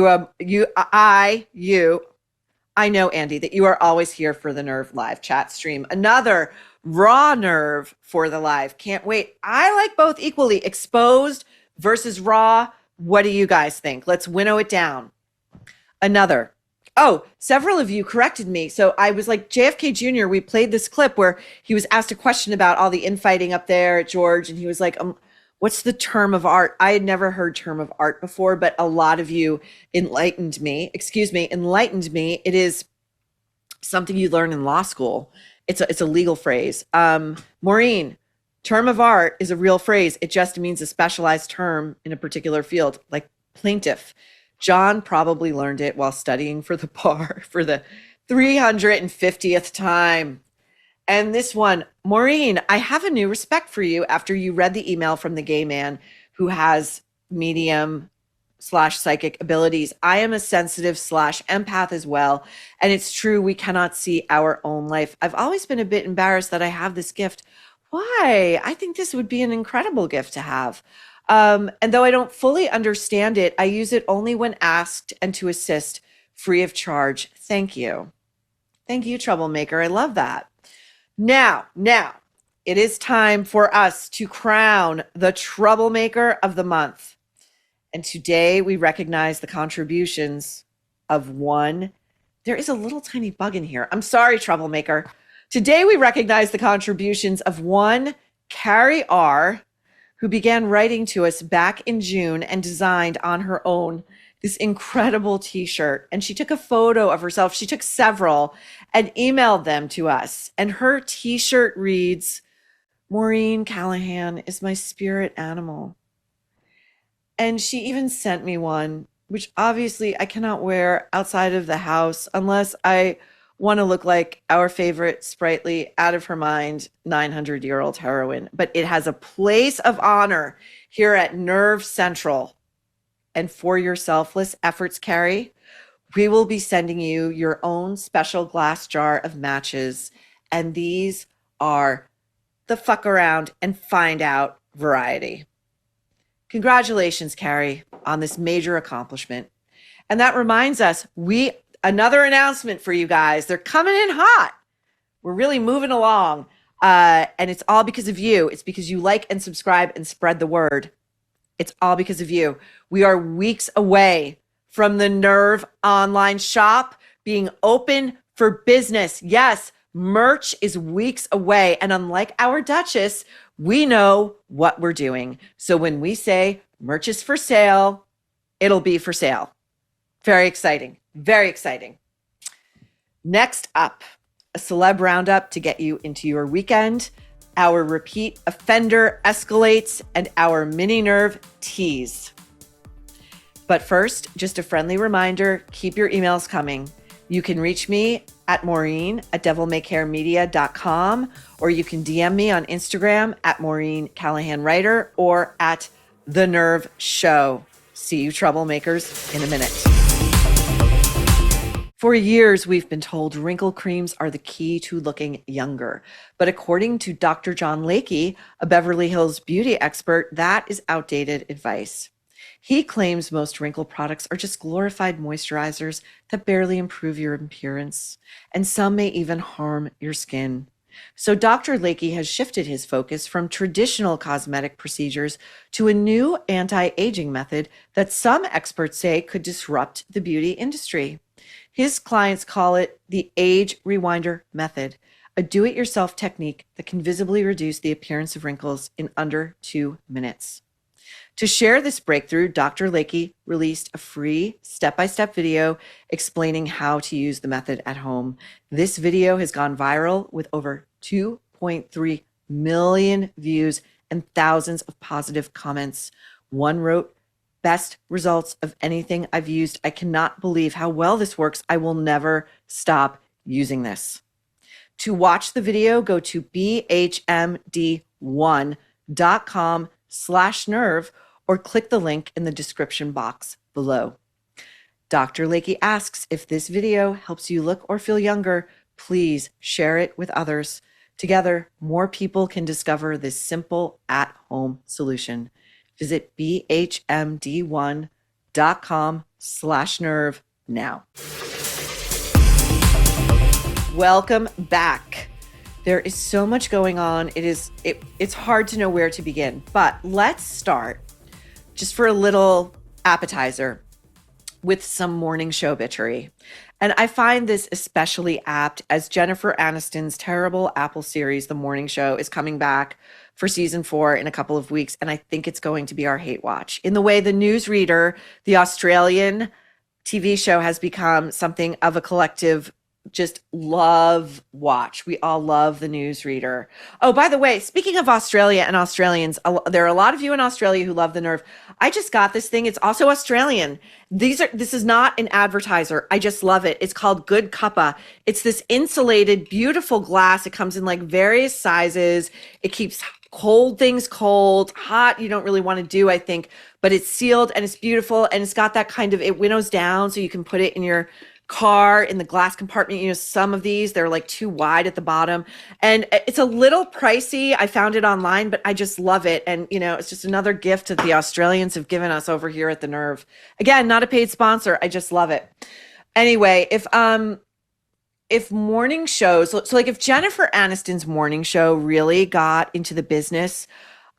I know, Andy, that you are always here for the Nerve live chat stream. Another raw nerve for the live. Can't wait. I like both equally. Exposed versus raw. What do you guys think? Let's winnow it down. Another, Oh, several of you corrected me. So I was like, JFK Jr., we played this clip where he was asked a question about all the infighting up there at George. And he was like, what's the term of art? I had never heard term of art before, but a lot of you enlightened me. It is something you learn in law school. It's a legal phrase. Maureen, term of art is a real phrase. It just means a specialized term in a particular field, like plaintiff. John probably learned it while studying for the bar for the 350th time. And this one, Maureen, I have a new respect for you after you read the email from the gay man who has medium/psychic abilities. I am a sensitive/empath as well. And it's true, we cannot see our own life. I've always been a bit embarrassed that I have this gift. Why? I think this would be an incredible gift to have. And though I don't fully understand it, I use it only when asked and to assist free of charge. Thank you. Thank you, troublemaker. I love that. Now, it is time for us to crown the troublemaker of the month. And today we recognize the contributions of one. There is a little tiny bug in here. I'm sorry, troublemaker. Today we recognize the contributions of one Carrie R., who began writing to us back in June and designed on her own this incredible t-shirt. And she took a photo of herself. She took several and emailed them to us. And her t-shirt reads, Maureen Callahan is my spirit animal. And she even sent me one, which obviously I cannot wear outside of the house unless I want to look like our favorite sprightly, out of her mind 900-year-old heroine. But it has a place of honor here at Nerve Central. And for your selfless efforts, Carrie, we will be sending you your own special glass jar of matches. And these are the fuck around and find out variety. Congratulations, Carrie, on this major accomplishment. And that reminds us, another announcement for you guys. They're coming in hot. We're really moving along. And it's all because of you. It's because you like and subscribe and spread the word. It's all because of you. We are weeks away from the Nerve online shop being open for business. Yes, merch is weeks away. And unlike our Duchess, we know what we're doing. So when we say merch is for sale, it'll be for sale. Very exciting. Very exciting. Next up, a celeb roundup to get you into your weekend, our repeat offender escalates, and our mini nerve tease. But first, just a friendly reminder, keep your emails coming. You can reach me at Maureen@devilmaycaremedia.com, or you can DM me on Instagram at Maureen Callahan Writer or at The Nerve Show. See you troublemakers in a minute. For years, we've been told wrinkle creams are the key to looking younger. But according to Dr. John Lakey, a Beverly Hills beauty expert, that is outdated advice. He claims most wrinkle products are just glorified moisturizers that barely improve your appearance, and some may even harm your skin. So Dr. Lakey has shifted his focus from traditional cosmetic procedures to a new anti-aging method that some experts say could disrupt the beauty industry. His clients call it the Age Rewinder Method, a do-it-yourself technique that can visibly reduce the appearance of wrinkles in under 2 minutes. To share this breakthrough, Dr. Lakey released a free step-by-step video explaining how to use the method at home. This video has gone viral with over 2.3 million views and thousands of positive comments. One wrote, "Best results of anything I've used. I cannot believe how well this works. I will never stop using this." To watch the video, go to bhmd1.com/nerve or click the link in the description box below. Dr. Lakey asks, if this video helps you look or feel younger, please share it with others. Together, more people can discover this simple at-home solution. Visit bhmd1.com/nerve now. Welcome back. There is so much going on. It's hard to know where to begin, but let's start just for a little appetizer with some morning show bitchery. And I find this especially apt as Jennifer Aniston's terrible Apple series, The Morning Show, is coming back for season 4 in a couple of weeks. And I think it's going to be our hate watch. In the way the Newsreader, the Australian TV show, has become something of a collective just love watch. We all love the Newsreader. Oh, by the way, speaking of Australia and Australians, there are a lot of you in Australia who love the Nerve. I just got this thing. It's also Australian. This is not an advertiser. I just love it. It's called Good Cuppa. It's this insulated, beautiful glass. It comes in like various sizes. It keeps cold things cold. Hot, you don't really want to do, I think, but it's sealed and it's beautiful. And it's got that kind of, it winnows down so you can put it in your car in the glass compartment. You know, some of these, they're like too wide at the bottom, and it's a little pricey. I found it online, but I just love it. And you know, it's just another gift that the Australians have given us over here at the Nerve. Again, not a paid sponsor. I just love it. Anyway, if morning shows, so like if Jennifer Aniston's morning show really got into the business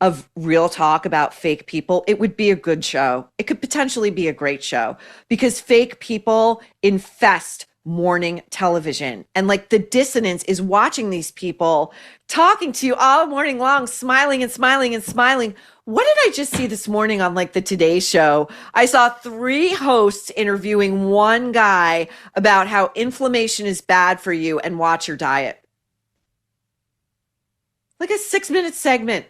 of real talk about fake people, it would be a good show. It could potentially be a great show because fake people infest morning television. And like the dissonance is watching these people talking to you all morning long, smiling and smiling and smiling. What did I just see this morning on like the Today Show? I saw 3 hosts interviewing one guy about how inflammation is bad for you and watch your diet. Like a 6-minute segment.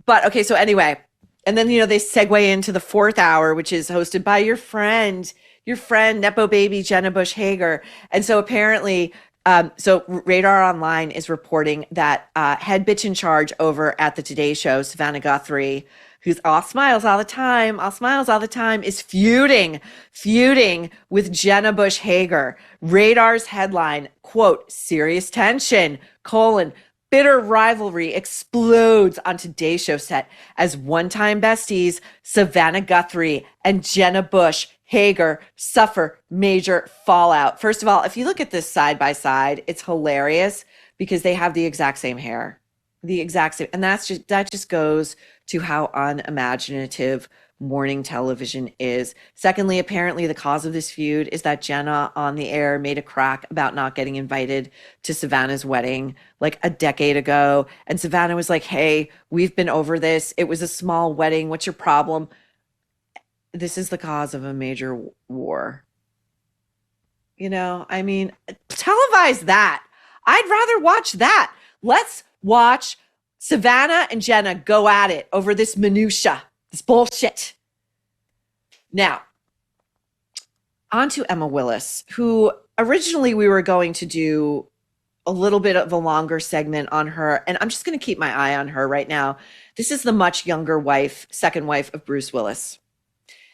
But okay, so anyway, and then, you know, they segue into the 4th hour, which is hosted by your friend, Nepo baby, Jenna Bush Hager. And so apparently, so Radar Online is reporting that head bitch in charge over at the Today Show, Savannah Guthrie, who's all smiles all the time, is feuding with Jenna Bush Hager. Radar's headline, quote, serious tension, bitter rivalry explodes on Today's Show set as one-time besties Savannah Guthrie and Jenna Bush Hager suffer major fallout. First of all, if you look at this side by side, it's hilarious because they have the exact same hair, the exact same, and that just goes to how unimaginative morning television is. Secondly, apparently the cause of this feud is that Jenna on the air made a crack about not getting invited to Savannah's wedding like a decade ago. And Savannah was like, hey, we've been over this. It was a small wedding. What's your problem? This is the cause of a major war. You know, I mean, televise that. I'd rather watch that. Let's watch Savannah and Jenna go at it over this minutia. This bullshit. Now, on to Emma Willis, who originally we were going to do a little bit of a longer segment on her, and I'm just going to keep my eye on her right now. This is the much younger wife, second wife of Bruce Willis.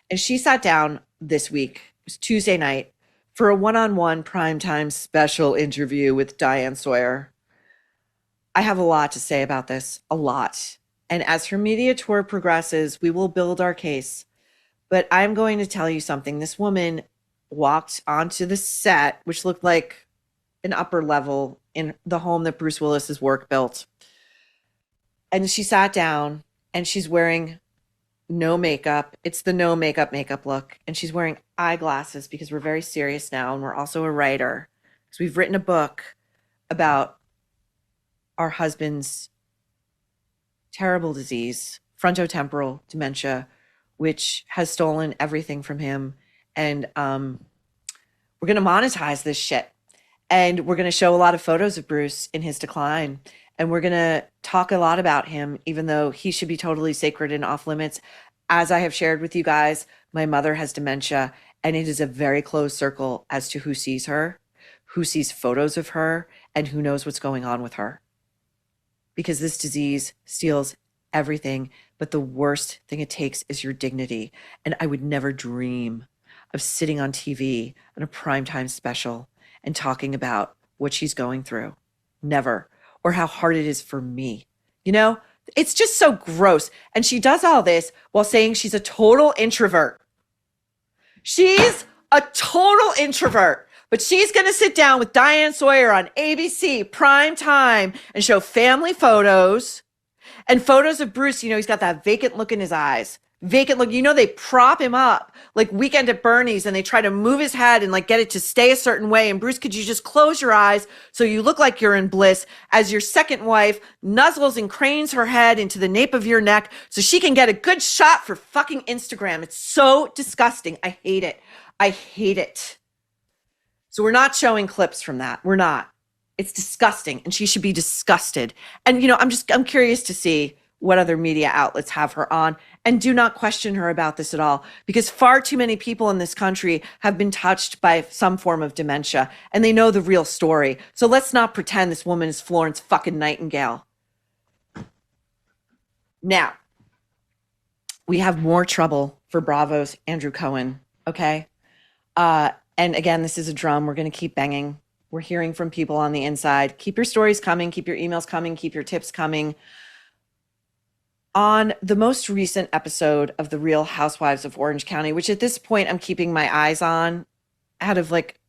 And she sat down this week, it was Tuesday night, for a one-on-one primetime special interview with Diane Sawyer. I have a lot to say about this, a lot. And as her media tour progresses, we will build our case. But I'm going to tell you something. This woman walked onto the set, which looked like an upper level in the home that Bruce Willis's work built. And she sat down and she's wearing no makeup. It's the no makeup look. And she's wearing eyeglasses because we're very serious now. And we're also a writer because we've written a book about our husband's terrible disease, frontotemporal dementia, which has stolen everything from him. And we're going to monetize this shit. And we're going to show a lot of photos of Bruce in his decline. And we're going to talk a lot about him, even though he should be totally sacred and off limits. As I have shared with you guys, my mother has dementia, and it is a very close circle as to who sees her, who sees photos of her, and who knows what's going on with her. Because this disease steals everything, but the worst thing it takes is your dignity. And I would never dream of sitting on TV on a primetime special and talking about what she's going through. Never. Or how hard it is for me. You know, it's just so gross. And she does all this while saying she's a total introvert. She's a total introvert. But she's going to sit down with Diane Sawyer on ABC prime time and show family photos and photos of Bruce. You know, he's got that vacant look in his eyes. vacant look. You know, they prop him up like Weekend at Bernie's and they try to move his head and like get it to stay a certain way. And Bruce, could you just close your eyes so you look like you're in bliss as your second wife nuzzles and cranes her head into the nape of your neck so she can get a good shot for fucking Instagram. It's so disgusting. I hate it. I hate it. So we're not showing clips from that. We're not. It's disgusting and she should be disgusted. And, you know, I'm curious to see what other media outlets have her on, and do not question her about this at all, because far too many people in this country have been touched by some form of dementia and they know the real story. So let's not pretend this woman is Florence fucking Nightingale. Now, we have more trouble for Bravo's Andrew Cohen, okay? And again, this is a drum. We're going to keep banging. We're hearing from people on the inside. Keep your stories coming. Keep your emails coming. Keep your tips coming. On the most recent episode of The Real Housewives of Orange County, which at this point I'm keeping my eyes on out of like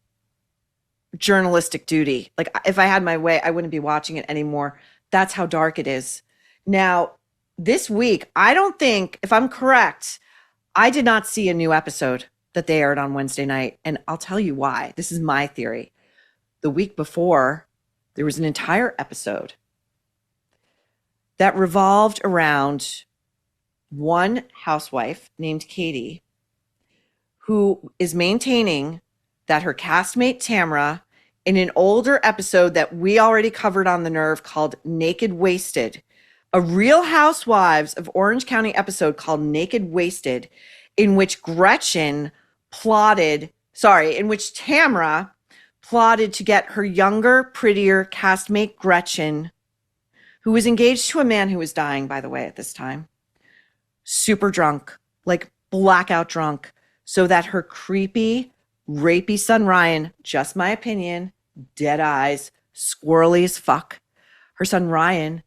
journalistic duty. Like if I had my way, I wouldn't be watching it anymore. That's how dark it is. Now, this week, I don't think, if I'm correct, I did not see a new episode that they aired on Wednesday night. And I'll tell you why. This is my theory. The week before, there was an entire episode that revolved around one housewife named Katie, who is maintaining that her castmate Tamra, in an older episode that we already covered on The Nerve called Naked Wasted, a Real Housewives of Orange County episode called Naked Wasted, in which Tamra plotted to get her younger, prettier castmate Gretchen, who was engaged to a man who was dying, by the way, at this time, super drunk, like blackout drunk, so that her creepy, rapey son Ryan, just my opinion, dead eyes, squirrely as fuck, her son Ryan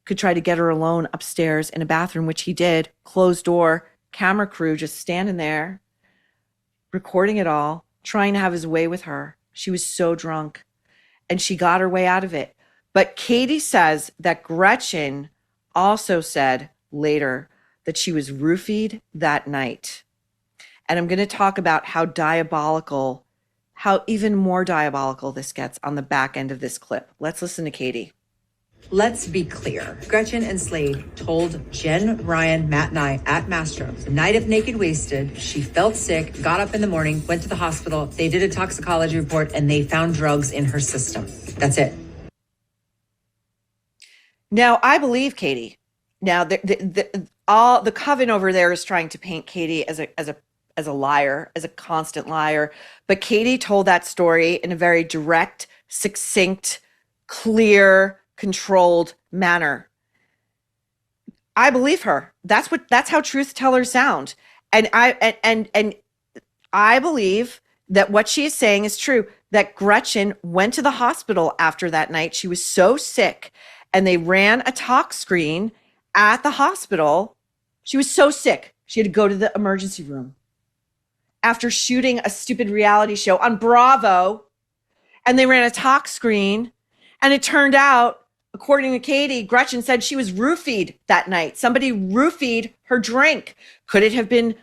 could try to get her alone upstairs in a bathroom, which he did, closed door, camera crew just standing there, recording it all, trying to have his way with her. She was so drunk, and she got her way out of it. But Katie says that Gretchen also said later that she was roofied that night. And I'm going to talk about how even more diabolical this gets on the back end of this clip. Let's listen to Katie. Let's be clear. Gretchen and Slade told Jen, Ryan, Matt, and I at Mastro's the night of Naked Wasted, she felt sick, got up in the morning, went to the hospital. They did a toxicology report and they found drugs in her system. That's it. Now, I believe Katie. Now, the coven over there is trying to paint Katie as a liar, as a constant liar. But Katie told that story in a very direct, succinct, clear, controlled manner. I believe her. That's how truth tellers sound. And I believe that what she is saying is true, that Gretchen went to the hospital after that night. She was so sick. And they ran a tox screen at the hospital. She was so sick, she had to go to the emergency room after shooting a stupid reality show on Bravo. And they ran a tox screen. And it turned out, according to Katie, Gretchen said she was roofied that night. Somebody roofied her drink. Could it have been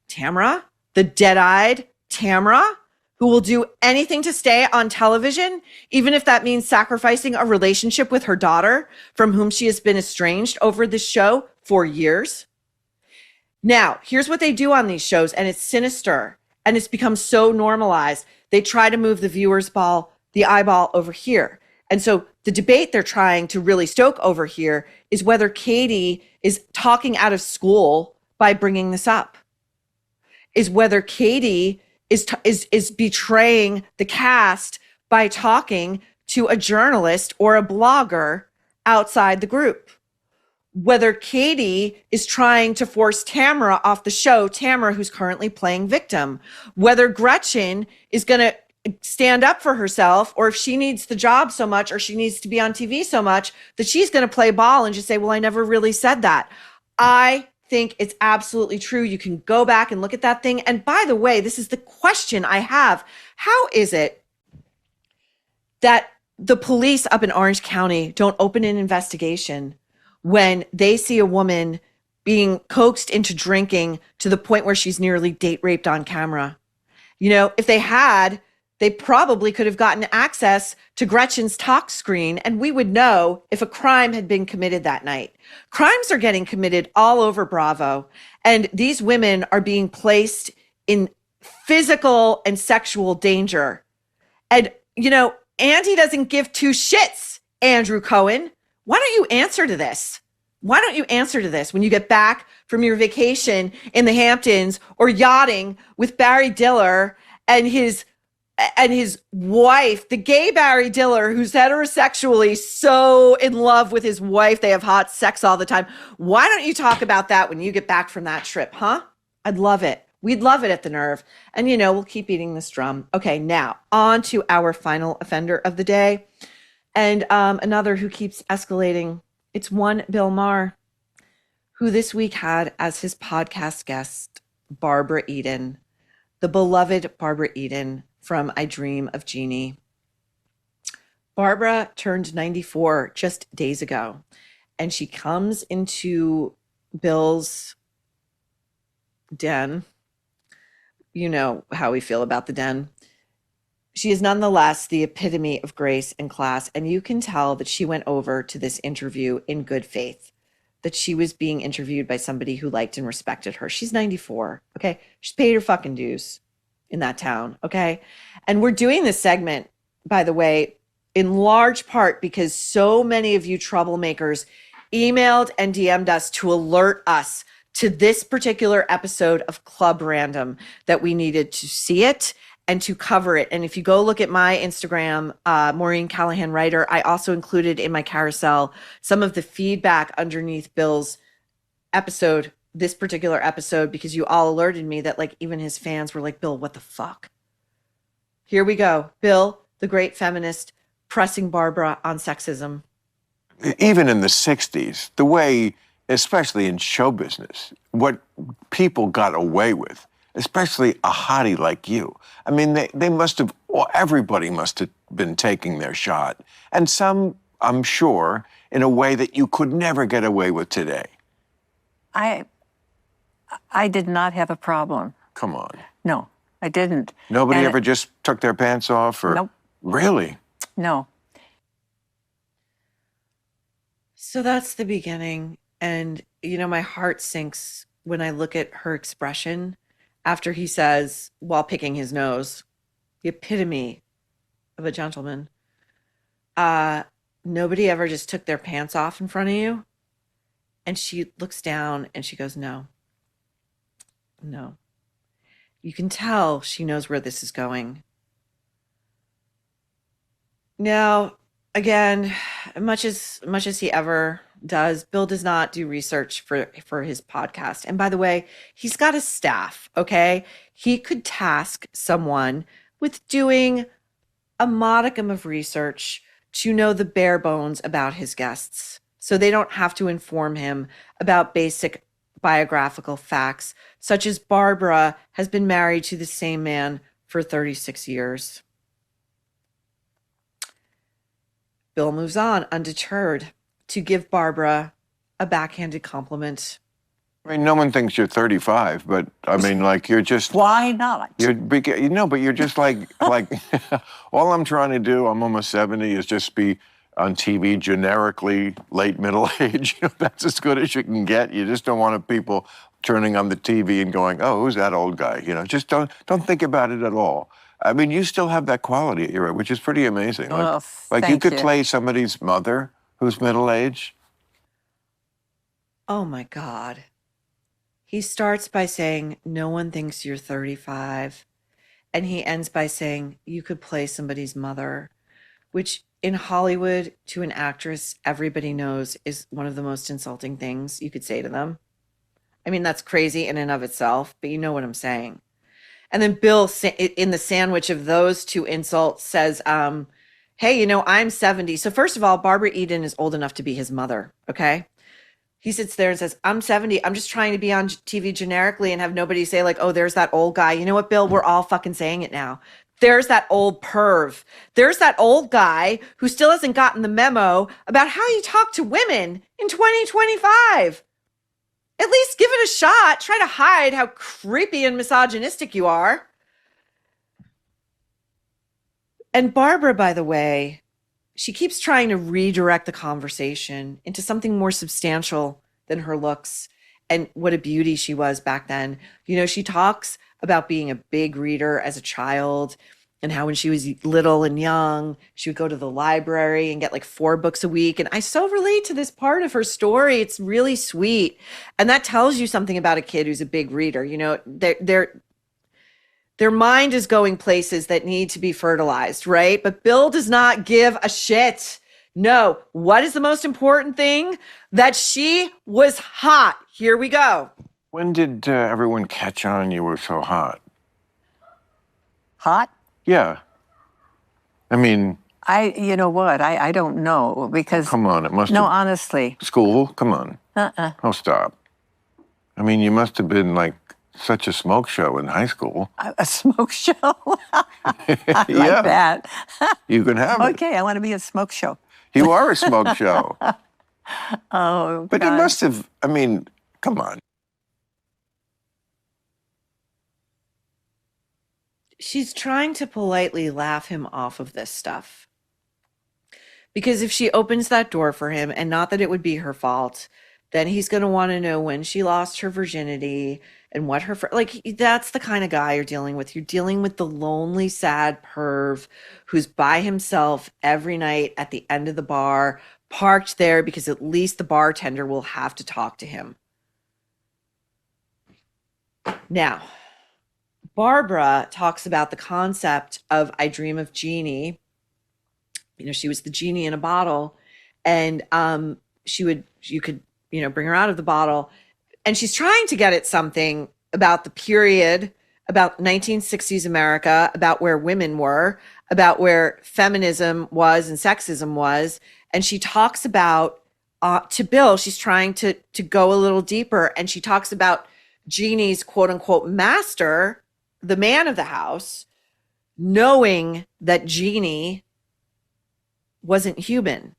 Tamra, the dead-eyed Tamra, who will do anything to stay on television, even if that means sacrificing a relationship with her daughter, from whom she has been estranged over this show for years? Now, here's what they do on these shows, and it's sinister, and it's become so normalized. They try to move the eyeball over here. And so the debate they're trying to really stoke over here is whether Katie is talking out of school by bringing this up, is whether Katie is betraying the cast by talking to a journalist or a blogger outside the group. Whether Katie is trying to force Tamra off the show, Tamra, who's currently playing victim. Whether Gretchen is going to stand up for herself, or if she needs the job so much, or she needs to be on TV so much that she's going to play ball and just say, well, I never really said that. I think it's absolutely true. You can go back and look at that thing. And by the way, this is the question I have. How is it that the police up in Orange County don't open an investigation when they see a woman being coaxed into drinking to the point where she's nearly date raped on camera. You know, if they had, they probably could have gotten access to Gretchen's talk screen, and we would know if a crime had been committed that night. Crimes are getting committed all over Bravo, and these women are being placed in physical and sexual danger. And, you know, Andy doesn't give two shits, Andrew Cohen. Why don't you answer to this? Why don't you answer to this when you get back from your vacation in the Hamptons or yachting with Barry Diller and his wife, the gay Barry Diller, who's heterosexually so in love with his wife, they have hot sex all the time. Why don't you talk about that when you get back from that trip, huh? I'd love it. We'd love it at the Nerve. And, you know, we'll keep beating this drum. Okay, now on to our final offender of the day. And another who keeps escalating. It's one Bill Maher, who this week had as his podcast guest, Barbara Eden, the beloved Barbara Eden from I Dream of Jeannie. Barbara turned 94 just days ago, and she comes into Bill's den. You know how we feel about the den. She is nonetheless the epitome of grace and class, and you can tell that she went over to this interview in good faith, that she was being interviewed by somebody who liked and respected her. She's 94, okay? She's paid her fucking dues in that town, okay? And we're doing this segment, by the way, in large part because so many of you troublemakers emailed and DM'd us to alert us to this particular episode of Club Random, that we needed to see it and to cover it. And if you go look at my Instagram, Maureen Callahan Writer, I also included in my carousel some of the feedback underneath Bill's episode, this particular episode, because you all alerted me that like even his fans were like, Bill, what the fuck? Here we go. Bill, the great feminist, pressing Barbara on sexism. Even in the 60s, the way, especially in show business, what people got away with, especially a hottie like you. I mean, they must have, well, everybody must have been taking their shot. And some, I'm sure, in a way that you could never get away with today. I did not have a problem. Come on. No, I didn't. Nobody ever just took their pants off? Or Nope. Really? No. So that's the beginning. And, you know, my heart sinks when I look at her expression after he says, while picking his nose, the epitome of a gentleman, nobody ever just took their pants off in front of you. And she looks down and she goes, no. You can tell she knows where this is going. Now, again, much as he ever does, Bill does not do research for his podcast. And by the way, he's got a staff, okay? He could task someone with doing a modicum of research to know the bare bones about his guests, so they don't have to inform him about basic biographical facts, such as Barbara has been married to the same man for 36 years. Bill moves on, undeterred, to give Barbara a backhanded compliment. I mean, no one thinks you're 35, but I mean, like, you're just... Why not? But you're just like all I'm trying to do, I'm almost 70, is just be on TV generically late middle age. You know, that's as good as you can get. You just don't want people turning on the TV and going, oh, who's that old guy? You know, just don't think about it at all. I mean, you still have that quality at your age, which is pretty amazing. Well, like you thank could you. play somebody's mother who's middle-aged. Oh my God. He starts by saying, no one thinks you're 35. And he ends by saying, you could play somebody's mother, which in Hollywood, to an actress, everybody knows is one of the most insulting things you could say to them. I mean, that's crazy in and of itself, but you know what I'm saying. And then Bill, in the sandwich of those two insults, says, hey, you know, I'm 70. So first of all, Barbara Eden is old enough to be his mother, okay? He sits there and says, I'm 70. I'm just trying to be on TV generically and have nobody say like, oh, there's that old guy. You know what, Bill? We're all fucking saying it now. There's that old perv. There's that old guy who still hasn't gotten the memo about how you talk to women in 2025. At least give it a shot. Try to hide how creepy and misogynistic you are. And Barbara, by the way, she keeps trying to redirect the conversation into something more substantial than her looks and what a beauty she was back then. You know, she talks about being a big reader as a child and how when she was little and young, she would go to the library and get like 4 books a week. And I so relate to this part of her story. It's really sweet. And that tells you something about a kid who's a big reader. You know, their mind is going places that need to be fertilized, right? But Bill does not give a shit. No, what is the most important thing? That she was hot. Here we go. When did everyone catch on you were so hot? Hot? Yeah. I mean, You know what? I don't know because. come on, it must No, have... honestly. School? Come on. Oh, stop. I mean, you must have been like such a smoke show in high school. A smoke show? I like Yeah. that. You can have it. Okay, I want to be a smoke show. You are a smoke show. Oh, But you God. must have, I mean, come on. She's trying to politely laugh him off of this stuff. Because if she opens that door for him, and not that it would be her fault, then he's going to want to know when she lost her virginity and what her, like, that's the kind of guy you're dealing with. You're dealing with the lonely, sad perv who's by himself every night at the end of the bar, parked there because at least the bartender will have to talk to him. Now, Barbara talks about the concept of I Dream of Jeannie. You know, she was the genie in a bottle, and you could, you know, bring her out of the bottle. And she's trying to get at something about the period, about 1960s America, about where women were, about where feminism was and sexism was. And she talks about, to Bill, she's trying to go a little deeper. And she talks about Jeannie's quote unquote master, the man of the house, knowing that Jeannie wasn't human.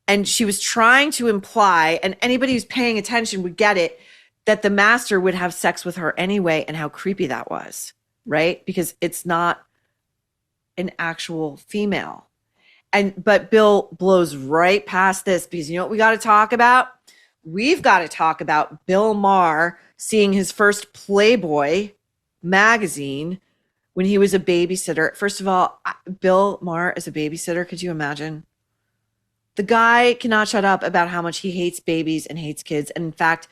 And she was trying to imply, and anybody who's paying attention would get it, that the master would have sex with her anyway, and how creepy that was, right? Because it's not an actual female. But Bill blows right past this, because you know what we got to talk about? We've got to talk about Bill Maher seeing his first Playboy magazine when he was a babysitter. First of all, Bill Maher as a babysitter, could you imagine? The guy cannot shut up about how much he hates babies and hates kids. And in fact,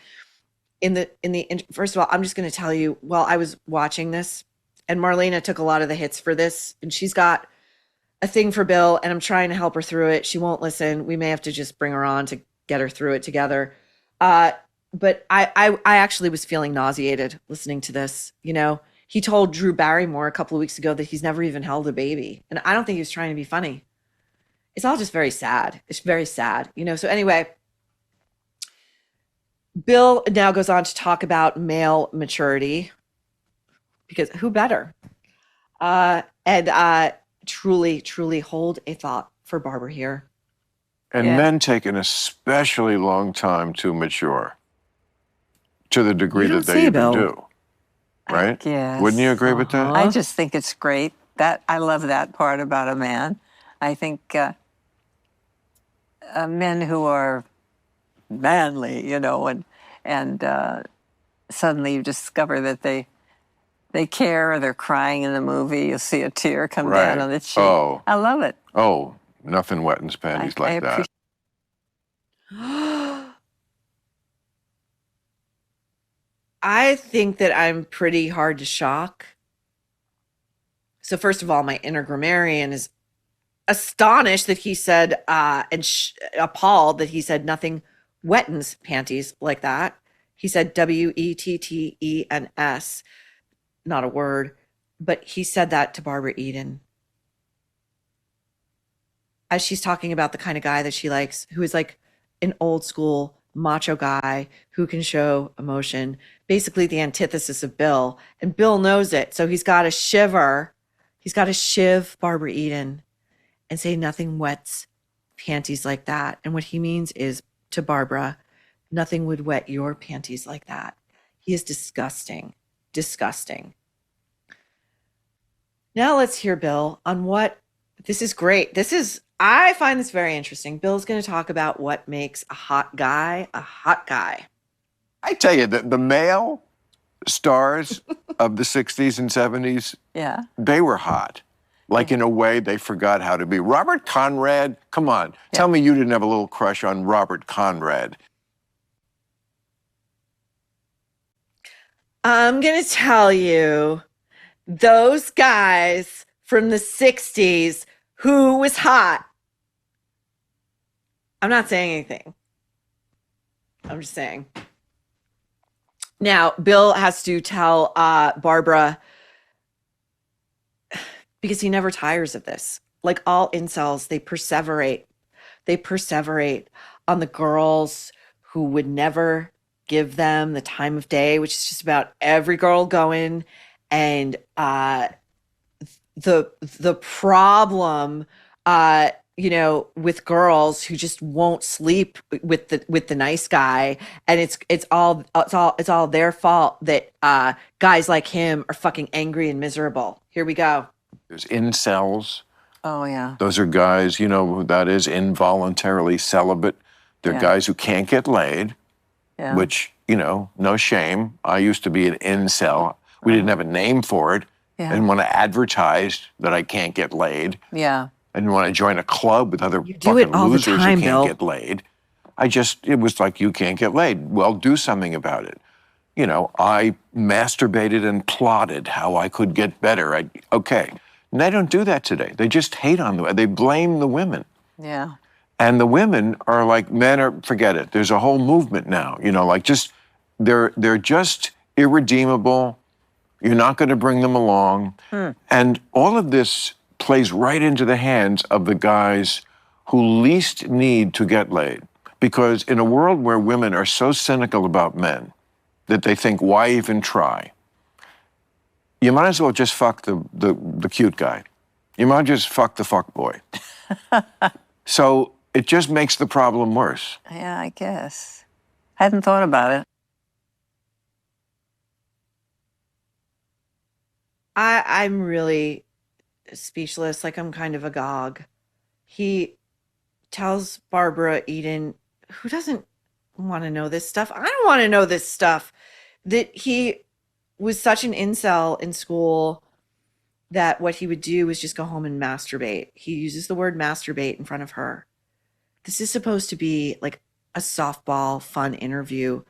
first of all, I'm just going to tell you, while I was watching this, and Marlena took a lot of the hits for this, and she's got a thing for Bill, and I'm trying to help her through it. She won't listen. We may have to just bring her on to get her through it together. But I actually was feeling nauseated listening to this. You know, he told Drew Barrymore a couple of weeks ago that he's never even held a baby. And I don't think he was trying to be funny. It's all just very sad. It's very sad, you know? So anyway, Bill now goes on to talk about male maturity, because who better? And truly, truly hold a thought for Barbara here. And Yeah. men take an especially long time to mature, to the degree You that don't they say, even Bill. do. Right? Yes. Wouldn't you agree with that? I just think it's great. That I love that part about a man. I think men who are manly, you know, and suddenly you discover that they care, or they're crying in the movie. You'll see a tear come down on the cheek. Oh. I love it. Oh, nothing wettens panties I like that. appreciate- I think that I'm pretty hard to shock. So first of all, my inner grammarian is astonished that he said, appalled that he said nothing wettens panties like that. He said WETTENS, not a word, but he said that to Barbara Eden. As she's talking about the kind of guy that she likes, who is like an old school macho guy who can show emotion, basically the antithesis of Bill. And Bill knows it. So he's got to shiver. He's got to shiv Barbara Eden and say nothing wets panties like that. And what he means is to Barbara, Nothing would wet your panties like that. He is disgusting. Disgusting. Now let's hear Bill on what, this is great. I find this very interesting. Bill's going to talk about what makes a hot guy a hot guy. I tell you, the male stars of the 60s and 70s, they were hot. Like, in a way, they forgot how to be. Robert Conrad, come on. Tell me you didn't have a little crush on Robert Conrad. I'm going to tell you, those guys from the 60s, who was hot? I'm not saying anything. I'm just saying. Now, Bill has to tell Barbara, because he never tires of this. Like all incels, they perseverate. They perseverate on the girls who would never give them the time of day, which is just about every girl going. And the problem, with girls who just won't sleep with the nice guy, and it's all their fault that guys like him are fucking angry and miserable. Here we go. There's incels. Oh, yeah. Those are guys, who that is, involuntarily celibate. They're guys who can't get laid, which, no shame. I used to be an incel. We didn't have a name for it. I didn't want to advertise that I can't get laid. Yeah. I didn't want to join a club with other You do fucking it all the losers time, who can't Bill. get laid. It was like, you can't get laid. Well, do something about it. I masturbated and plotted how I could get better. Okay. And they don't do that today. They just hate on they blame the women. Yeah. And the women are like, forget it. There's a whole movement now, they're just irredeemable. You're not going to bring them along. And all of this plays right into the hands of the guys who least need to get laid. Because in a world where women are so cynical about men that they think, why even try? You might as well just fuck the cute guy. You might just fuck the fuck boy. So it just makes the problem worse. Yeah, I guess. Hadn't thought about it. I'm really speechless. Like, I'm kind of agog. He tells Barbara Eden, who doesn't want to know this stuff? I don't want to know this stuff. That he was such an incel in school that what he would do was just go home and masturbate. He uses the word masturbate in front of her. This is supposed to be like a softball, fun interview.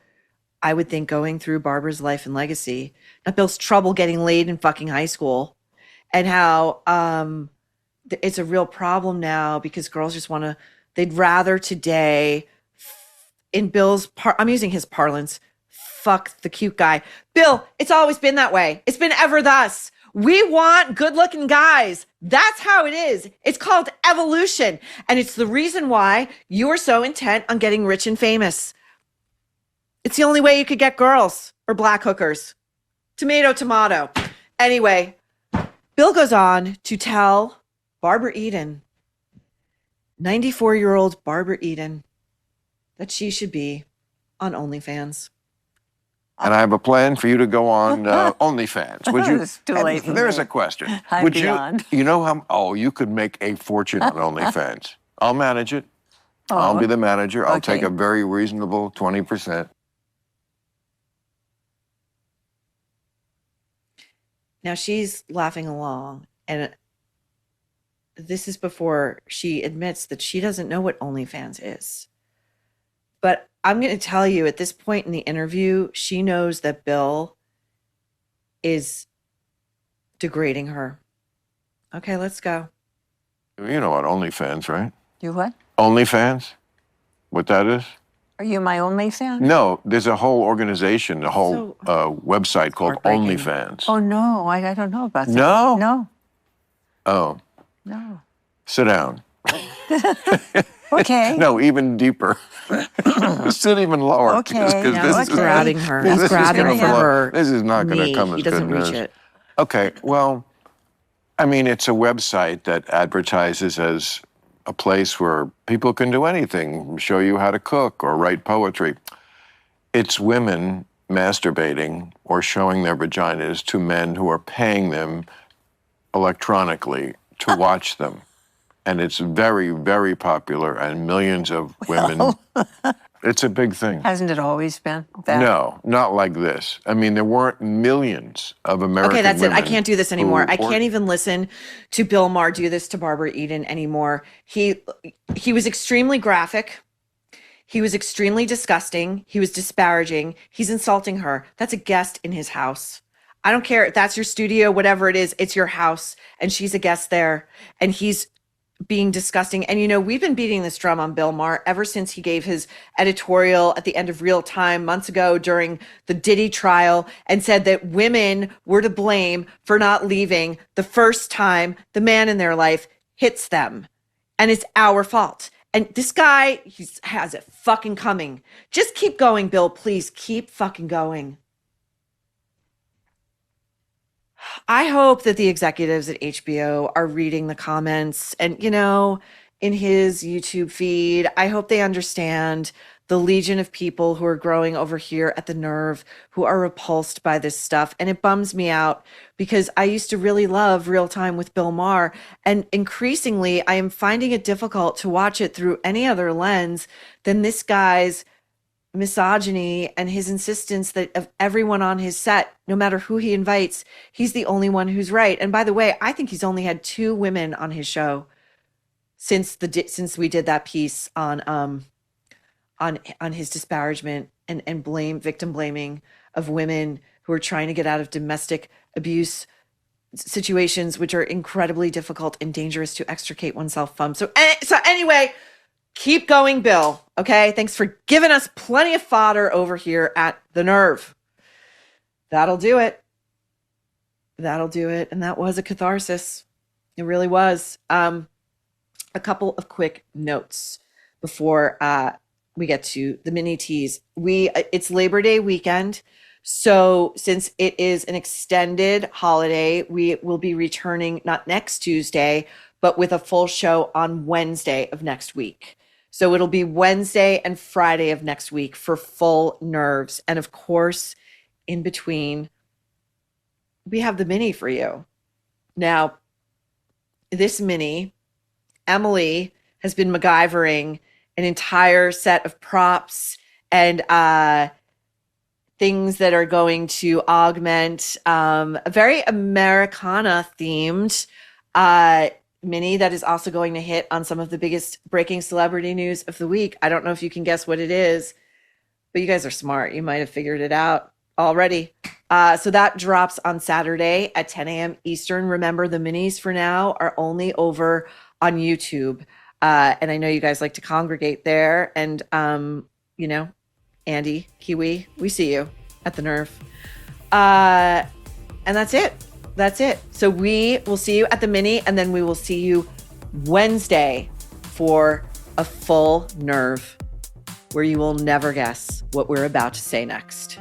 I would think going through Barbara's life and legacy, not Bill's trouble getting laid in fucking high school, and how it's a real problem now because girls just want to, they'd rather today, in Bill's, I'm using his parlance, fuck the cute guy. Bill, it's always been that way. It's been ever thus. We want good-looking guys. That's how it is. It's called evolution. And it's the reason why you are so intent on getting rich and famous. It's the only way you could get girls or black hookers. Tomato, tomato. Anyway, Bill goes on to tell Barbara Eden, 94-year-old Barbara Eden, that she should be on OnlyFans. And I have a plan for you to go on OnlyFans. Would you? It's too late for There's me. a question. I'm Would beyond. you know how? Oh, you could make a fortune on OnlyFans. I'll manage it. I'll be the manager. I'll take a very reasonable 20%. Now she's laughing along, and this is before she admits that she doesn't know what OnlyFans is. But I'm going to tell you, at this point in the interview, she knows that Bill is degrading her. Okay, let's go. You know what OnlyFans, right? You what? OnlyFans? What that is? Are you my only fan? No, there's a whole organization, a whole website called heartbreaking. OnlyFans. Oh, no, I don't know about that. No? No. Oh, No. sit down. Okay. No, even deeper. Sit even lower. Okay. Now he's Okay. grabbing her. This He's is grabbing gonna for blow- her This is not going to knee. come as He good doesn't reach news. it. Okay, well, I mean, it's a website that advertises as a place where people can do anything, show you how to cook or write poetry. It's women masturbating or showing their vaginas to men who are paying them electronically to watch them. And it's very, very popular, and millions of women. It's a big thing. Hasn't it always been that? No, not like this. I mean, there weren't millions of American Okay, that's it. I women can't do this anymore. I who- can't even listen to Bill Maher do this to Barbara Eden anymore. He was extremely graphic. He was extremely disgusting. He was disparaging. He's insulting her. That's a guest in his house. I don't care if that's your studio, whatever it is, it's your house, and she's a guest there. And he's being disgusting. And, you know, we've been beating this drum on Bill Maher ever since he gave his editorial at the end of Real Time months ago during the Diddy trial and said that women were to blame for not leaving the first time the man in their life hits them. And it's our fault. And this guy, he has it fucking coming. Just keep going, Bill. Please keep fucking going. I hope that the executives at HBO are reading the comments and, you know, in his YouTube feed, I hope they understand the legion of people who are growing over here at the Nerve who are repulsed by this stuff. And it bums me out because I used to really love Real Time with Bill Maher. And increasingly, I am finding it difficult to watch it through any other lens than this guy's misogyny and his insistence that of everyone on his set, no matter who he invites, he's the only one who's right. And by the way, I think he's only had 2 women on his show since we did that piece on his disparagement and victim blaming of women who are trying to get out of domestic abuse situations, which are incredibly difficult and dangerous to extricate oneself from. So anyway, keep going, Bill. Okay. Thanks for giving us plenty of fodder over here at the Nerve. That'll do it. That'll do it. And that was a catharsis. It really was. A couple of quick notes before we get to the mini teas. It's Labor Day weekend. So since it is an extended holiday, we will be returning not next Tuesday, but with a full show on Wednesday of next week. So it'll be Wednesday and Friday of next week for full Nerves. And of course, in between, we have the mini for you. Now, this mini, Emily has been MacGyvering an entire set of props and things that are going to augment a very Americana themed mini that is also going to hit on some of the biggest breaking celebrity news of the week. I don't know if you can guess what it is, but you guys are smart. You might have figured it out already. So that drops on Saturday at 10 a.m. Eastern. Remember, the minis for now are only over on YouTube. And I know you guys like to congregate there. And, you know, Andy, Kiwi, we see you at the Nerve. And that's it. That's it. So we will see you at the mini, and then we will see you Wednesday for a full Nerve where you will never guess what we're about to say next.